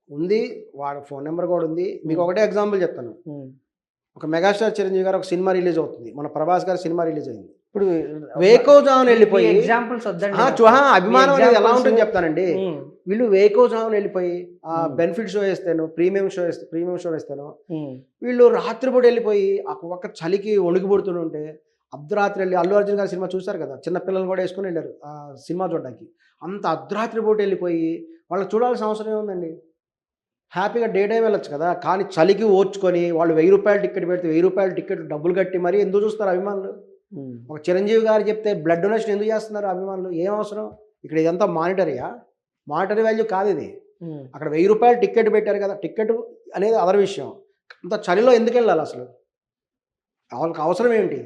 ఉంది, వాడి ఫోన్ నెంబర్ కూడా ఉంది. మీకు ఒకటే ఎగ్జాంపుల్ చెప్తాను. ఒక మెగాస్టార్ చిరంజీవి గారు ఒక సినిమా రిలీజ్ అవుతుంది, మన ప్రభాస్ గారి సినిమా రిలీజ్ అయింది. ఇప్పుడు వేకోజామున వెళ్ళిపోయి ఎగ్జాంపుల్స్ అభిమానం అనేది ఎలా ఉంటుంది చెప్తానండి. వీళ్ళు వేకోజామున వెళ్ళిపోయి ఆ బెనిఫిట్ షో వేస్తాను, ప్రీమియం షో వేస్తాను. వీళ్ళు రాత్రిపూట వెళ్ళిపోయి ఒక చలికి వణికి పుడుతుంటే అర్ధరాత్రి వెళ్ళి, అల్లు అర్జున్ గారి సినిమా చూశారు కదా, చిన్న పిల్లలు కూడా వేసుకుని వెళ్ళారు ఆ సినిమా చూడడానికి. అంత అర్ధరాత్రి పూట వెళ్ళిపోయి వాళ్ళకి చూడాల్సిన అవసరం ఏముందండి? హ్యాపీగా డే టైం వెళ్ళొచ్చు కదా. కానీ చలికి ఓర్చుకొని వాళ్ళు 1,000 రూపాయలు టికెట్ పెడితే 1,000 రూపాయలు టికెట్ డబ్బులు కట్టి మరీ ఎందుకు చూస్తారు అభిమానులు? ఒక చిరంజీవి గారు చెప్తే బ్లడ్ డొనేషన్ ఎందుకు చేస్తున్నారు అభిమానులు? ఏం అవసరం? ఇక్కడ ఇదంతా మానిటరీ వాల్యూ కాదు ఇది. అక్కడ 1,000 రూపాయలు టికెట్ పెట్టారు కదా, టికెట్ అనేది అదర్ విషయం. అంత చలిలో ఎందుకు వెళ్ళాలి అసలు? వాళ్ళకి అవసరం ఏంటి?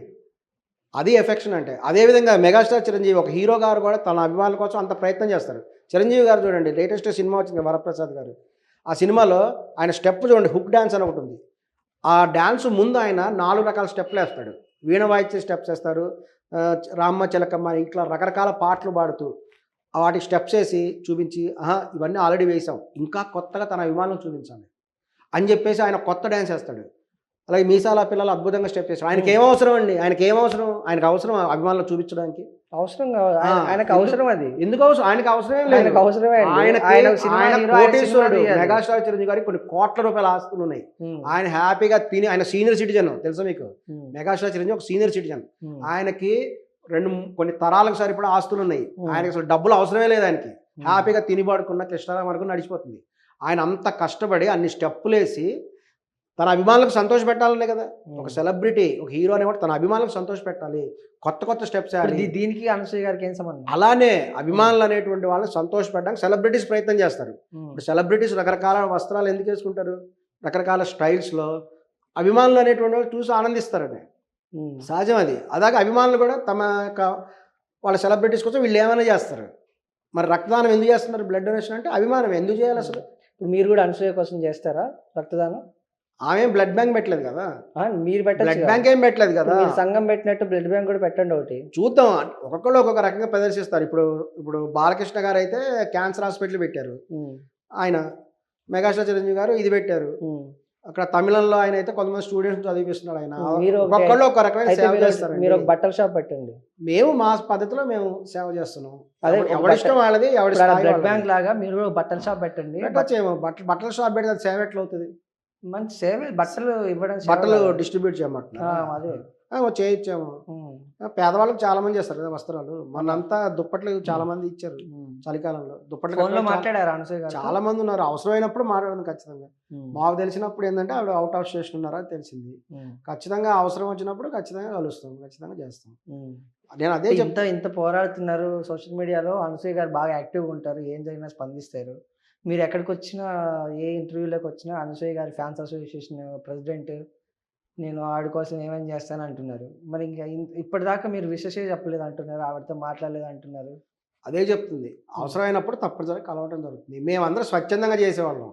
అది ఎఫెక్షన్ అంటే. అదేవిధంగా మెగాస్టార్ చిరంజీవి, ఒక హీరో గారు కూడా తన అభిమానుల కోసం అంత ప్రయత్నం చేస్తారు. చిరంజీవి గారు చూడండి, లేటెస్ట్ సినిమా వచ్చింది వరప్రసాద్ గారు. ఆ సినిమాలో ఆయన స్టెప్ చూడండి, హుక్ డ్యాన్స్ అని ఒకటి ఉంది. ఆ డ్యాన్స్ ముందు ఆయన 4 రకాల స్టెప్లు వేస్తాడు. వీణ వాయిచ్చే స్టెప్స్ వేస్తారు, రామ్మ చిలకమ్మ, ఇట్లా రకరకాల పాటలు పాడుతూ వాటికి స్టెప్స్ వేసి చూపించి, ఇవన్నీ ఆల్రెడీ వేసాం, ఇంకా కొత్తగా తన అభిమానులను చూపించాలి అని చెప్పేసి ఆయన కొత్త డ్యాన్స్ వేస్తాడు. అలాగే మీసాల పిల్లలు అద్భుతంగా స్టెప్ చేస్తారు. ఆయనకి ఏమవసరం అండి? ఆయనకి అవసరం అభిమానులు చూపించడానికి? అవసరం కాదు, ఆయనకు అవసరం. అది ఎందుకు అవసరం? ఆయనకు అవసరమే లేదు. కోటీశ్వరుడు మెగాస్టార్ చిరంజీవి గారికి కొన్ని కోట్ల రూపాయల ఆస్తులు ఉన్నాయి. ఆయన హ్యాపీగా తిని, ఆయన సీనియర్ సిటిజన్ తెలుసా మీకు? మెగాస్టార్ చిరంజీవి ఒక సీనియర్ సిటిజన్. ఆయనకి కొన్ని తరాలకు సరిపడా ఆస్తులు ఉన్నాయి. ఆయనకి అసలు డబ్బులు అవసరమే లేదు. ఆయనకి హ్యాపీగా తిని పడుకున్న కృష్ణారామ వరకు నడిచిపోతుంది. ఆయన అంత కష్టపడి అన్ని స్టెప్పులు వేసి తన అభిమానులకు సంతోష పెట్టాలనే కదా. ఒక సెలబ్రిటీ, ఒక హీరో అనేవాడు తన అభిమానులకు సంతోష పెట్టాలి, కొత్త స్టెప్స్ వేయాలి. దీనికి అనసూయ గారికి ఏం సంబంధం? అలానే అభిమానులు అనేటువంటి వాళ్ళని సంతోష పెట్టడానికి సెలబ్రిటీస్ ప్రయత్నం చేస్తారు. ఇప్పుడు సెలబ్రిటీస్ రకరకాల వస్త్రాలు ఎందుకు వేసుకుంటారు? రకరకాల స్టైల్స్లో అభిమానులు అనేటువంటి వాళ్ళు చూసి ఆనందిస్తారని సహజం అది. అలాగే అభిమానులు కూడా తమ యొక్క వాళ్ళ సెలబ్రిటీస్ కోసం వీళ్ళు ఏమైనా చేస్తారు. మరి రక్తదానం ఎందుకు చేస్తున్నారు? బ్లడ్ డొనేషన్ అంటే అభిమానం ఎందుకు చేయాలి అసలు? ఇప్పుడు మీరు కూడా అనసూయ కోసం చేస్తారా రక్తదానం? ఆమె బ్లడ్ బ్యాంక్ పెట్టలేదు కదా, మీరు బ్లడ్ పెట్టచ్చు బ్యాంక్ ఏం పెట్టలేదు కదా. మీరు సంఘం పెట్టినట్టు బ్లడ్ బ్యాంక్ కూడా పెట్టండి ఒకటి. చూద్దాం, ఒక్కొక్కళ్ళు ఒక్కొక్క రకంగా ప్రదర్శిస్తారు. ఇప్పుడు ఇప్పుడు బాలకృష్ణ గారు అయితే క్యాన్సర్ హాస్పిటల్ పెట్టారు ఆయన, మెగాస్టార్ చిరంజీవి గారు ఇది పెట్టారు. అక్కడ తమిళంలో ఆయన అయితే కొంతమంది స్టూడెంట్స్ చదివిస్తున్నాడు ఆయన. మీరు ఒక్కొక్కళ్ళు ఒక రకమైన అయితే సేవ మీరు చేస్తారండి. ఒక బట్టల షాప్ పెట్టండి. మేము మా పద్ధతిలో మేము సేవ చేస్తున్నాం. అదే ఎవరి ఇష్టం వాళ్ళది, ఎవరి స్థాయి బ్లడ్ వాళ్ళది. బ్యాంక్ లాగా మీరు కూడా ఒక బట్టల షాప్ పెట్టండి. పెట్టచ్చేమో, బట్టల షాప్ పెడితే అది సేవ ఎట్లా అవుతుంది? మంచి సేవ, బట్టలు ఇవ్వడం సేవ బట్టలు కదా. డిస్ట్రిబ్యూట్ చేయమంటున్నా, అదే చేయొచ్చాము. పేదవాళ్ళకి చాలా మంది చేస్తారు కదా వస్త్రాలు. మనంతా దుప్పట్లు చాలా మంది ఇచ్చారు చలికాలంలో. దుప్పట్లు ఫోన్ లో కట్టుకొని మాట్లాడారు అనసూయ గారు. చాలా మంది ఉన్నారు. అవసరమైనప్పుడు మాట్లాడదు ఖచ్చితంగా. మాకు తెలిసినప్పుడు ఏంటంటే ఆవిడ అవుట్ ఆఫ్ స్టేషన్ ఉన్నారా తెలిసింది. ఖచ్చితంగా అవసరం వచ్చినప్పుడు ఖచ్చితంగా కలుస్తాం, ఖచ్చితంగా చేస్తాం. నేను అదే ఇంత పోరాడుతున్నారు సోషల్ మీడియాలో. అనసూయ గారు బాగా యాక్టివ్గా ఉంటారు, ఏం జరిగినా స్పందిస్తారు. మీరు ఎక్కడికి వచ్చినా, ఏ ఇంటర్వ్యూలోకి వచ్చినా అనసూయ గారి ఫ్యాన్స్ అసోసియేషన్ ప్రెసిడెంట్, నేను ఆవిడ కోసం ఏమేమి చేస్తాను అంటున్నారు. మరి ఇంకా ఇప్పటిదాకా మీరు విషయే చెప్పలేదు అంటున్నారు, ఆవిడతో మాట్లాడలేదు అంటున్నారు. అదే చెప్తుంది, అవసరమైనప్పుడు తప్పనిసరిగా కలవటం జరుగుతుంది. మేమందరం స్వచ్ఛందంగా చేసేవాళ్ళం.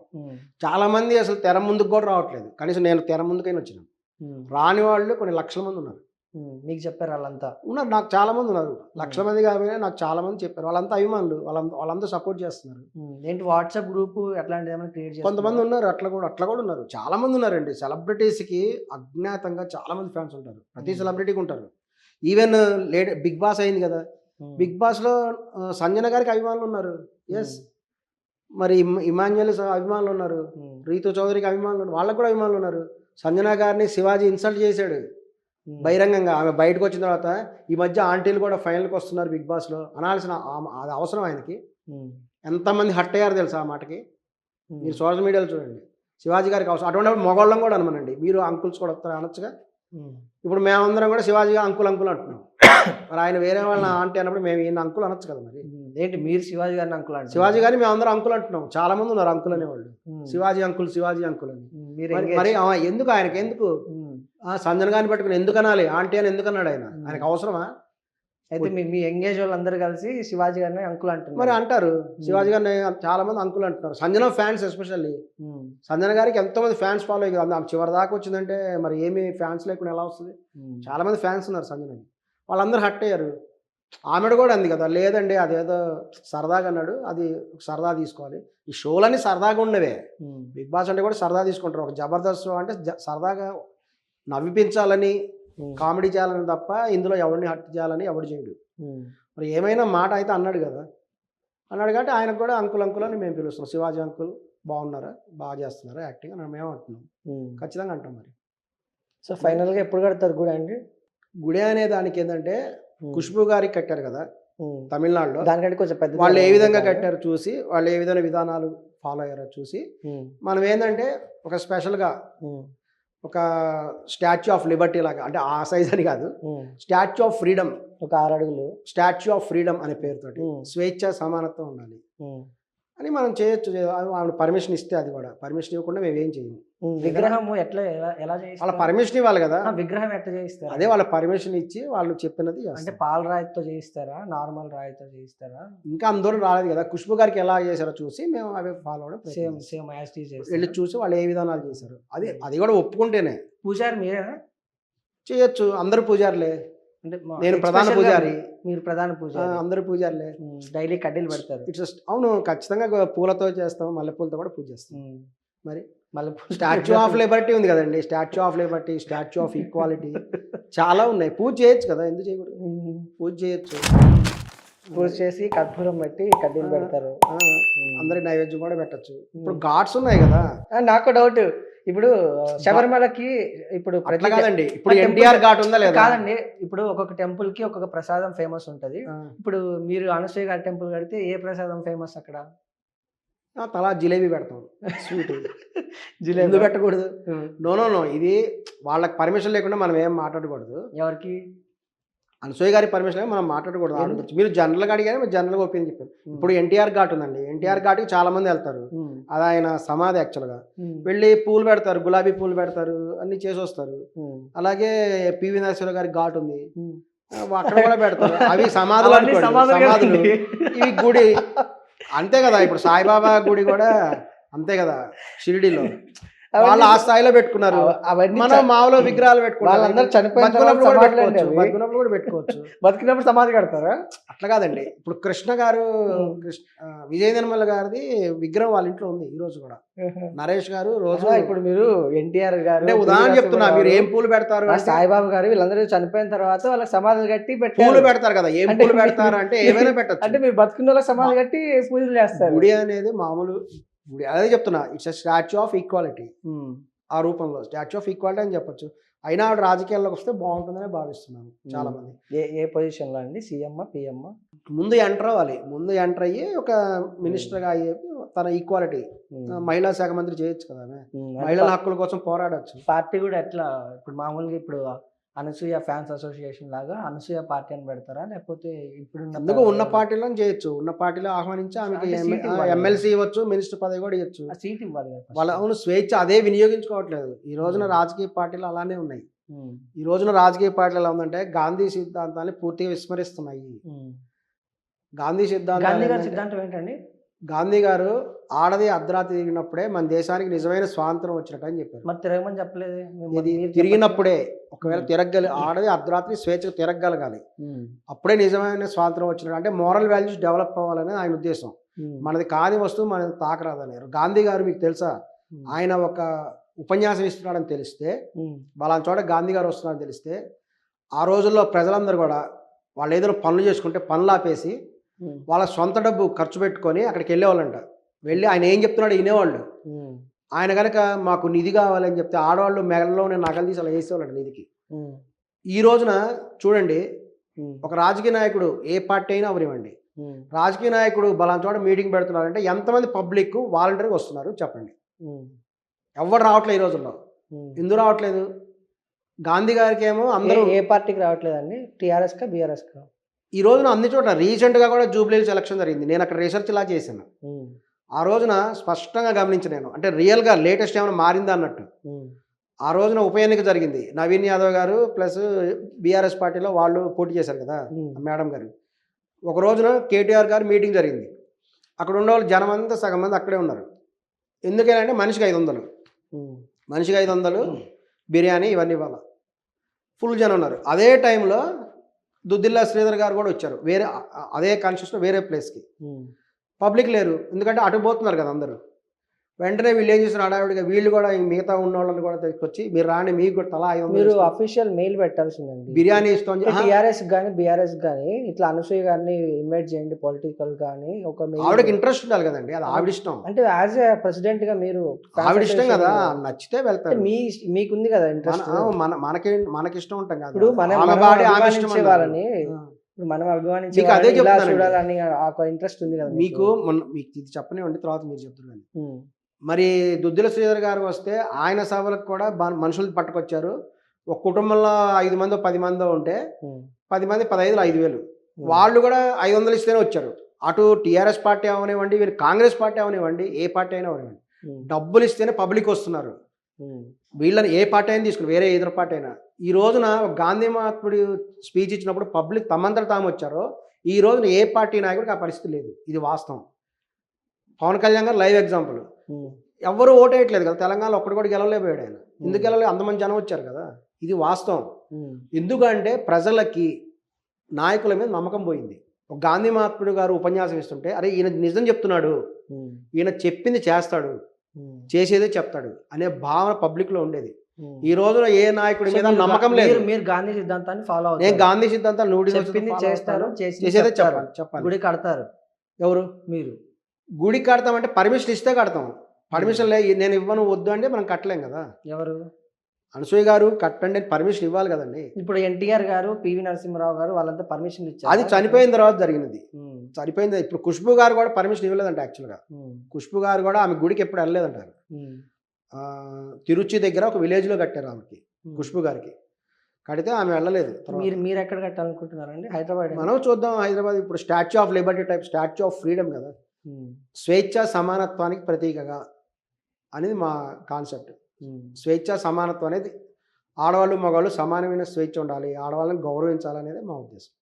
చాలా మంది అసలు తెర ముందుకు కూడా రావట్లేదు. కనీసం నేను తెర ముందుకైనా వచ్చినాను. రాని వాళ్ళు కొన్ని లక్షల మంది ఉన్నారు. మీకు చెప్పారు వాళ్ళంతా? ఉన్నారు, నాకు చాలా మంది ఉన్నారు. లక్షల మంది కాకపోయినా నాకు చాలా మంది చెప్పారు. వాళ్ళంతా అభిమానులు, వాళ్ళంతా సపోర్ట్ చేస్తున్నారు. ఏంటి వాట్సాప్ గ్రూప్ అట్లాంటిది ఏమైనా క్రియేట్ చేస్తారు? కొంతమంది ఉన్నారు, అట్లా కూడా ఉన్నారు. చాలా మంది ఉన్నారండి. సెలబ్రిటీస్కి అజ్ఞాతంగా చాలా మంది ఫ్యాన్స్ ఉంటారు. ప్రతి సెలబ్రిటీకి ఉంటారు. ఈవెన్ బిగ్ బాస్ అయింది కదా, బిగ్ బాస్లో సంజన గారికి అభిమానులు ఉన్నారు. ఎస్, మరి ఇమాన్యుయల్ అభిమానులు ఉన్నారు. రీతు చౌదరికి అభిమానులు ఉన్నారు. వాళ్ళకు కూడా అభిమానులు ఉన్నారు. సంజన గారిని శివాజీ ఇన్సల్ట్ చేశాడు బహిరంగంగా. ఆమె బయటకు వచ్చిన తర్వాత ఈ మధ్య ఆంటీలు కూడా ఫైనల్కి వస్తున్నారు బిగ్ బాస్లో అనాల్సిన అది అవసరం ఆయనకి? ఎంతమంది హట్ అయ్యారు తెలుసా ఆ మాటకి? మీరు సోషల్ మీడియాలో చూడండి. శివాజీ గారికి అవసరం. అటువంటి మగవాళ్ళం కూడా అనమనండి, మీరు అంకుల్స్ కూడా వస్తారు అనొచ్చుగా. ఇప్పుడు మేమందరం కూడా శివాజీగా అంకుల్ అంటున్నాం. మరి ఆయన వేరే వాళ్ళని ఆంటీ అన్నప్పుడు మేము ఈయన అంకుల్ అనొచ్చు కదా. మరి ఏంటి మీరు శివాజీ గారిని అంకుల్ అంటే? శివాజీ గారిని మేమందరం అంకుల్ అంటున్నాం. చాలా మంది ఉన్నారు అంకుల్ అనేవాళ్ళు. శివాజీ అంకుల్ అని. మరి ఎందుకు ఆయనకి, ఎందుకు సంజన గారిని పట్టుకుని ఎందుకు అనాలి ఆంటీ అని? ఎందుకు అన్నాడు ఆయన? ఆయనకు అవసరమా? అయితే మీ ఎంగేజ్ వాళ్ళందరూ కలిసి శివాజీ గారిని అంకుల్ అంటున్నారు. మరి అంటారు, శివాజీ గారిని చాలా మంది అంకుల్ అంటున్నారు. Sanjana fans especially. సంజన గారికి ఎంతో మంది ఫ్యాన్స్ ఫాలో అయ్యారు. ఆమె చివరి దాకా వచ్చిందంటే మరి ఏమి ఫ్యాన్స్ లేకుండా ఎలా వస్తుంది? చాలా మంది ఫ్యాన్స్ ఉన్నారు సంజనకి. వాళ్ళందరూ హట్ అయ్యారు. ఆమెడు కూడా అంది కదా, లేదండి అదేదో సరదాగా అన్నాడు, అది సరదా తీసుకోవాలి. ఈ షోలన్నీ సరదాగా ఉండవే. బిగ్ బాస్ అంటే కూడా సరదా తీసుకుంటారు. ఒక జబర్దస్త్ షో అంటే సరదాగా నవ్విపించాలని, కామెడీ చేయాలని తప్ప ఇందులో ఎవరిని హట్ చేయాలని ఎవడు చేయడు. మరి ఏమైనా మాట అయితే అన్నాడు కదా, అన్నాడు కాబట్టి ఆయనకు కూడా అంకుల్ అని మేము పిలుస్తున్నాం. శివాజీ అంకుల్ బాగున్నారా, బాగా చేస్తున్నారా యాక్టింగ్ అని మేము అంటున్నాం. ఖచ్చితంగా అంటాం. మరి సో ఫైనల్గా ఎప్పుడు కడతారు గుడి అండి? గుడి అనే దానికి ఏంటంటే ఖుష్బూ గారికి కట్టారు కదా తమిళనాడులో. దానికంటే కొంచెం పెద్ద వాళ్ళు ఏ విధంగా కట్టారు చూసి, వాళ్ళు ఏ విధమైన విధానాలు ఫాలో అయ్యారో చూసి మనం ఏంటంటే ఒక స్పెషల్గా ఒక స్టాచ్యూ ఆఫ్ లిబర్టీ లాగా, అంటే ఆ సైజ్ అని కాదు, స్టాచ్యూ ఆఫ్ ఫ్రీడమ్, ఒక 6 అడుగులు స్టాచ్యూ ఆఫ్ ఫ్రీడమ్ అనే పేరుతోటి స్వేచ్ఛ సమానత్వం ఉండాలి అని మనం చేయొచ్చు. ఆమె పర్మిషన్ ఇస్తే, అది కూడా పర్మిషన్ ఇవ్వకుండా మేము ఏం చేయము. విగ్రహం ఎలా చేస్తారు? వాళ్ళ పర్మిషన్ ఇవ్వాలి కదా. విగ్రహం ఎట్లా చేయిస్తారు? అదే వాళ్ళ పర్మిషన్ ఇచ్చి వాళ్ళు చెప్పినది. అంటే పాల రాయితో చేయిస్తారా, నార్మల్ రాయితో చేయిస్తారా? ఇంకా అందరూ రాలేదు కదా. ఖుష్బూ గారికి ఎలా చేశారో చూసి మేము అవి ఫాలో అవడం, సేమ్ వెళ్ళి చూసి వాళ్ళు ఏ విధానాలు చేశారు అది కూడా ఒప్పుకుంటేనే. పూజారి మీరేనా? చేయొచ్చు, అందరూ పూజారులే. అంటే నేను ప్రధాన పూజారి, మీరు ప్రధాన పూజారి, అందరూ పూజారులే. డైలీ కడ్డీలు పెడతారు. అవును, ఖచ్చితంగా పూలతో చేస్తాం, మల్లెపూలతో కూడా పూజ చేస్తాం. మరి మల్లెపూలు, స్టాచ్యూ ఆఫ్ లిబర్టీ ఉంది కదండి, statue of Liberty, statue of equality చాలా ఉన్నాయి. పూజ చేయొచ్చు కదా, ఎందుకు చేయకూడదు? పూజ చేయొచ్చు. పూజ చేసి కర్పూరం పెట్టి కడ్డీలు పెడతారు. అందరికి నైవేద్యం కూడా పెట్టచ్చు. ఇప్పుడు ఘాట్స్ ఉన్నాయి కదా. నాకు డౌట్, ఇప్పుడు శబరిమలకి ఇప్పుడు కాదండి, ఇప్పుడు ఎన్టీఆర్ ఘాట్ ఉందా లేదా? కాదండి, ఇప్పుడు ఒక్కొక్క టెంపుల్ కి ఒక్కొక్క ప్రసాదం ఫేమస్ ఉంటది. ఇప్పుడు మీరు అనసూయ గారి టెంపుల్ కడితే ఏ ప్రసాదం ఫేమస్ అక్కడ? తలా జిలేబీ పెడతాం, స్వీట్. జిలేబీ ఎందుకు పెట్టకూడదు? నో, ఇది వాళ్ళకి పర్మిషన్ లేకుండా మనం ఏం మాట్లాడకూడదు. ఎవరికి? అనసూయ గారి పర్మిషన్ మనం మాట్లాడకూడదు. మీరు జనరల్గా అడిగారు, మీరు జనరల్గా ఒపీనియన్ చెప్పారు. ఇప్పుడు ఎన్టీఆర్ ఘాట్ ఉందండి, ఎన్టీఆర్ ఘాట్కి చాలా మంది వెళ్తారు. అది ఆయన సమాధి యాక్చువల్గా. వెళ్ళి పూలు పెడతారు, గులాబీ పూలు పెడతారు, అన్ని చేసి వస్తారు. అలాగే పివి నరసింహ గారి ఘాట్ ఉంది, అక్కడ కూడా పెడతారు. అవి సమాధులు, ఇవి గుడి అంతే కదా. ఇప్పుడు సాయిబాబా గుడి కూడా అంతే కదా, షిరిడీలో. వాళ్ళు ఆ స్థాయిలో పెట్టుకున్నారు. అవన్నీ మనం మామూలు విగ్రహాలు పెట్టుకున్నాం. వాళ్ళందరూ చనిపోయిన తర్వాత బతుకున్నప్పుడు కూడా సమాధులు అండి పెట్టుకోవచ్చు. అవి. బతుకున్నప్పుడు కూడా పెట్టుకోవచ్చు. బతికినప్పుడు సమాధి కడతారా? అట్లా కాదండి. ఇప్పుడు కృష్ణ గారు విజయ నిర్మల గారిది విగ్రహం వాళ్ళ ఇంట్లో ఉంది ఈ రోజు కూడా. నరేష్ గారు రోజు ఇప్పుడు మీరు ఎన్టీఆర్ గారు, అంటే ఉదాహరణ చెప్తున్నా, మీరు ఏం పూలు పెడతారు అంటే సాయిబాబా గారు వీళ్ళందరూ చనిపోయిన తర్వాత వాళ్ళకి సమాధులు కట్టి పూలు పెట్టారు. పెడతారు కదా, ఏం అంటే పూలు పెడతారు అంటే ఏమైనా పెట్టచ్చు. అంటే మీరు బతుకున్న వాళ్ళకి సమాధి కట్టి పూజలు చేస్తారు. గుడి అనేది మామూలు గుడి, అదే చెప్తున్నా, ఇట్స్ స్టాచ్యూ ఆఫ్ ఈక్వాలిటీ. ఆ రూపంలో స్టాచ్యూ ఆఫ్ ఈక్వాలిటీ అని చెప్పొచ్చు. అయినా ఆవిడ రాజకీయాల్లోకి వస్తే బాగుంటుందని భావిస్తున్నాను చాలా మంది. ఏ పొజిషన్ లో అండి? CM, PM? ముందు ఎంటర్ అవ్వాలి. ముందు ఎంటర్ అయ్యి ఒక మినిస్టర్ గా అయ్యి తన ఈక్వాలిటీ, మహిళా శాఖ మంత్రి చేయొచ్చు కదా, మహిళల హక్కుల కోసం పోరాడచ్చు. పార్టీ కూడా ఎట్లా ఇప్పుడు మామూలుగా ఇప్పుడు అనసూయ ఫ్యాన్స్ అసోసియేషన్ లాగా అనసూయ పార్టీ అని పెడతారా, లేకపోతే ఇప్పుడు అందుకు ఉన్న పార్టీలో చేయొచ్చు. ఉన్న పార్టీలో ఆహ్వానించి ఆమెకి ఎమ్మెల్సీ ఇవ్వచ్చు, మినిస్టర్ పదవి కూడా ఇవ్వచ్చు. సీట్ ఇవ్వాలి కదా. వాళ్ళ అవును స్వేచ్ఛ అదే వినియోగించుకోవట్లేదు. ఈ రోజున రాజకీయ పార్టీలు అలానే ఉన్నాయి. ఈ రోజున రాజకీయ పార్టీలు ఎలా ఉందంటే గాంధీ సిద్ధాంతాన్ని పూర్తిగా విస్మరిస్తున్నాయి. గాంధీ సిద్ధాంతం ఏంటండి? గాంధీ గారు ఆడది అర్ధరాత్రి తిరిగినప్పుడే మన దేశానికి నిజమైన స్వాతంత్రం వచ్చినట్టు అని చెప్పారు. మరి తిరగమని చెప్పలేదు. ఇది తిరిగినప్పుడే, ఒకవేళ ఆడది అర్ధరాత్రి స్వేచ్ఛగా తిరగగలగాలి, అప్పుడే నిజమైన స్వాతంత్రం వచ్చినట్టు. అంటే మోరల్ వాల్యూస్ డెవలప్ అవ్వాలని ఆయన ఉద్దేశం. మనది కాని వస్తువు మనది తాకరాదనేరు. గాంధీ గారు మీకు తెలుసా, ఆయన ఒక ఉపన్యాసం ఇస్తున్నాడని తెలిస్తే, వాళ్ళ చోట గాంధీ గారు వస్తున్నారని తెలిస్తే, ఆ రోజుల్లో ప్రజలందరూ కూడా వాళ్ళు ఏదైనా పనులు చేసుకుంటే పనులు ఆపేసి వాళ్ళ సొంత డబ్బు ఖర్చు పెట్టుకొని అక్కడికి వెళ్ళేవాళ్ళంట. వెళ్ళి ఆయన ఏం చెప్తున్నాడు వినేవాళ్ళు. ఆయన కనుక మాకు నిధి కావాలని చెప్తే ఆడవాళ్ళు మెగల్లోనే నగలు తీసి అలా వేసేవాళ్ళంట నిధికి. ఈ రోజున చూడండి, ఒక రాజకీయ నాయకుడు ఏ పార్టీ అయినా అవనివ్వండి, రాజకీయ నాయకుడు బలాన్ చోట మీటింగ్ పెడుతున్నారంటే ఎంతమంది పబ్లిక్ వాలంటీర్గా వస్తున్నారు చెప్పండి? ఎవరు రావట్లేదు ఈ రోజుల్లో. ఎందుకు రావట్లేదు? గాంధీ గారికి ఏమో అందరూ ఏ పార్టీకి రావట్లేదండి? టీఆర్ఎస్ కా, బీఆర్ఎస్ కా? ఈ రోజున అన్ని చోట్ల రీసెంట్గా కూడా జూబ్లీహిల్స్ ఎలక్షన్ జరిగింది. నేను అక్కడ రీసెర్చ్ ఇలా చేశాను. ఆ రోజున స్పష్టంగా గమనించి నేను, అంటే రియల్గా లేటెస్ట్ ఏమైనా మారిందా అన్నట్టు. ఆ రోజున ఉప ఎన్నిక జరిగింది. నవీన్ యాదవ్ గారు ప్లస్ బీఆర్ఎస్ పార్టీలో వాళ్ళు పోటీ చేశారు కదా మేడం గారు. ఒక రోజున కేటీఆర్ గారు మీటింగ్ జరిగింది. అక్కడ ఉన్న వాళ్ళు జనం అంతా సగం మంది అక్కడే ఉన్నారు. ఎందుకంటే మనిషికి 500, మనిషికి 500 బిర్యానీ ఇవన్నీ ఇవ్వాలి. ఫుల్ జనం ఉన్నారు. అదే టైంలో దుద్దిల్లా శ్రీధర్ గారు కూడా వచ్చారు. వేరే అదే కాన్స్టిట్యూషన్ వేరే ప్లేస్కి. పబ్లిక్ లేరు, ఎందుకంటే అటు పోతున్నారు కదా అందరూ. వెంటనే వీళ్ళు ఏం చేస్తున్నారు, హడావిడిగా వీళ్ళు కూడా మిగతా ఉన్న వాళ్ళని కూడా తీసుకొచ్చి మీరు రాని, మీకు కూడా తలా 500 మీరు అఫీషియల్ మెయిల్ పెట్టాల్సిందండి. బిర్యానీ ఇస్తాం. టీఆర్ఎస్ కానీ బీఆర్ఎస్ కానీ ఇట్లా అనసూయ గారిని ఇన్వైట్ చేయండి, పొలిటికల్ కానీ ఒక ఆవిడకి ఇంట్రెస్ట్ ఉండాలి కదండి, అది ఆవిడ ఇష్టం. అంటే యాజ్ ఏ ప్రెసిడెంట్ గా మీరు ఆవిడ ఇష్టం కదా, నచ్చితే వెళ్తారు. మీకుంది కదా ఇంట్రెస్ట్. మనకి ఇష్టం ఉంటాం కదా, ఇప్పుడు వాళ్ళని మనం అభిమానించే అదే చూడాలని ఇంట్రెస్ట్ ఉంది కదా మీకు. మీకు ఇది చెప్పనివ్వండి, తర్వాత మీరు చెప్తున్నారు. మరి దుద్దిల శ్రీధర్ గారు వస్తే ఆయన సభలకు కూడా మనుషులు పట్టుకొచ్చారు. ఒక కుటుంబంలో 5 మందో 10 మందో ఉంటే 10 మంది 15 5,000 వాళ్ళు కూడా 500 ఇస్తేనే వచ్చారు. అటు టీఆర్ఎస్ పార్టీ అవనివ్వండి, వీరు కాంగ్రెస్ పార్టీ అవనివ్వండి, ఏ పార్టీ అయినా అవనివ్వండి, డబ్బులు ఇస్తేనే పబ్లిక్ వస్తున్నారు. వీళ్ళని ఏ పార్టీ అయినా తీసుకుని, వేరే ఇతర పార్టీ అయినా. ఈ రోజున గాంధీ మహాత్ముడు స్పీచ్ ఇచ్చినప్పుడు పబ్లిక్ తమంతట తాము వచ్చారో, ఈ రోజున ఏ పార్టీ నాయకుడికి ఆ పరిస్థితి లేదు. ఇది వాస్తవం. పవన్ కళ్యాణ్ గారు లైవ్ ఎగ్జాంపుల్. ఎవరు ఓటేయట్లేదు కదా తెలంగాణలో, ఒక్కడు కూడా గెలవలేకపోయాడు ఆయన. ఎందుకు గెలవలేదు? అంతమంది జనం వచ్చారు కదా. ఇది వాస్తవం. ఎందుకంటే ప్రజలకి నాయకుల మీద నమ్మకం పోయింది. ఒక గాంధీ మహాత్ముడు గారు ఉపన్యాసం ఇస్తుంటే, అరే ఈయన నిజం చెప్తున్నాడు, ఈయన చెప్పింది చేస్తాడు, చేసేదే చెప్తాడు అనే భావన పబ్లిక్ లో ఉండేది. ఈ రోజున ఏ నాయకుడి మీద నమ్మకం లేదు. మీరు గాంధీ సిద్ధాంతాన్ని ఫాలో అవుతారు. నేను గాంధీ సిద్ధాంతాలు చెప్పింది చేస్తారు, చేసేదే చెప్పాలి. గుడి కడతారు. ఎవరు? మీరు. గుడి కడతామంటే పర్మిషన్ ఇస్తే కడతాం. పర్మిషన్ నేను ఇవ్వను వద్దు అంటే మనం కట్టలేం కదా. ఎవరు? అనసూయ గారు కట్టండి పర్మిషన్ ఇవ్వాలి కదండి. ఇప్పుడు ఎన్టీఆర్ గారు, పివి నరసింహరావు గారు వాళ్ళంతా పర్మిషన్ ఇచ్చారు. అది చనిపోయిన తర్వాత జరిగినది. చనిపోయింది. ఇప్పుడు ఖుష్బు గారు కూడా పర్మిషన్ ఇవ్వలేదంట. యాక్చువల్గా ఖుష్బు గారు కూడా ఆమె గుడికి ఎప్పుడు వెళ్ళలేదంటారు. తిరుచి దగ్గర ఒక విలేజ్లో కట్టారు ఆమెకి, ఖుష్బు గారికి. కడితే ఆమె వెళ్ళలేదు. మీరు ఎక్కడ కట్టాలనుకుంటున్నారండి? హైదరాబాద్. మనం చూద్దాం. హైదరాబాద్ ఇప్పుడు statue of Liberty type, statue of freedom కదా, స్వేచ్ఛ సమానత్వానికి ప్రతీకగా అనేది మా కాన్సెప్ట్. స్వేచ్ఛ సమానత్వం అనేది ఆడవాళ్ళు మగవాళ్ళు సమానమైన స్వేచ్ఛ ఉండాలి, ఆడవాళ్ళని గౌరవించాలనేది మా ఉద్దేశం.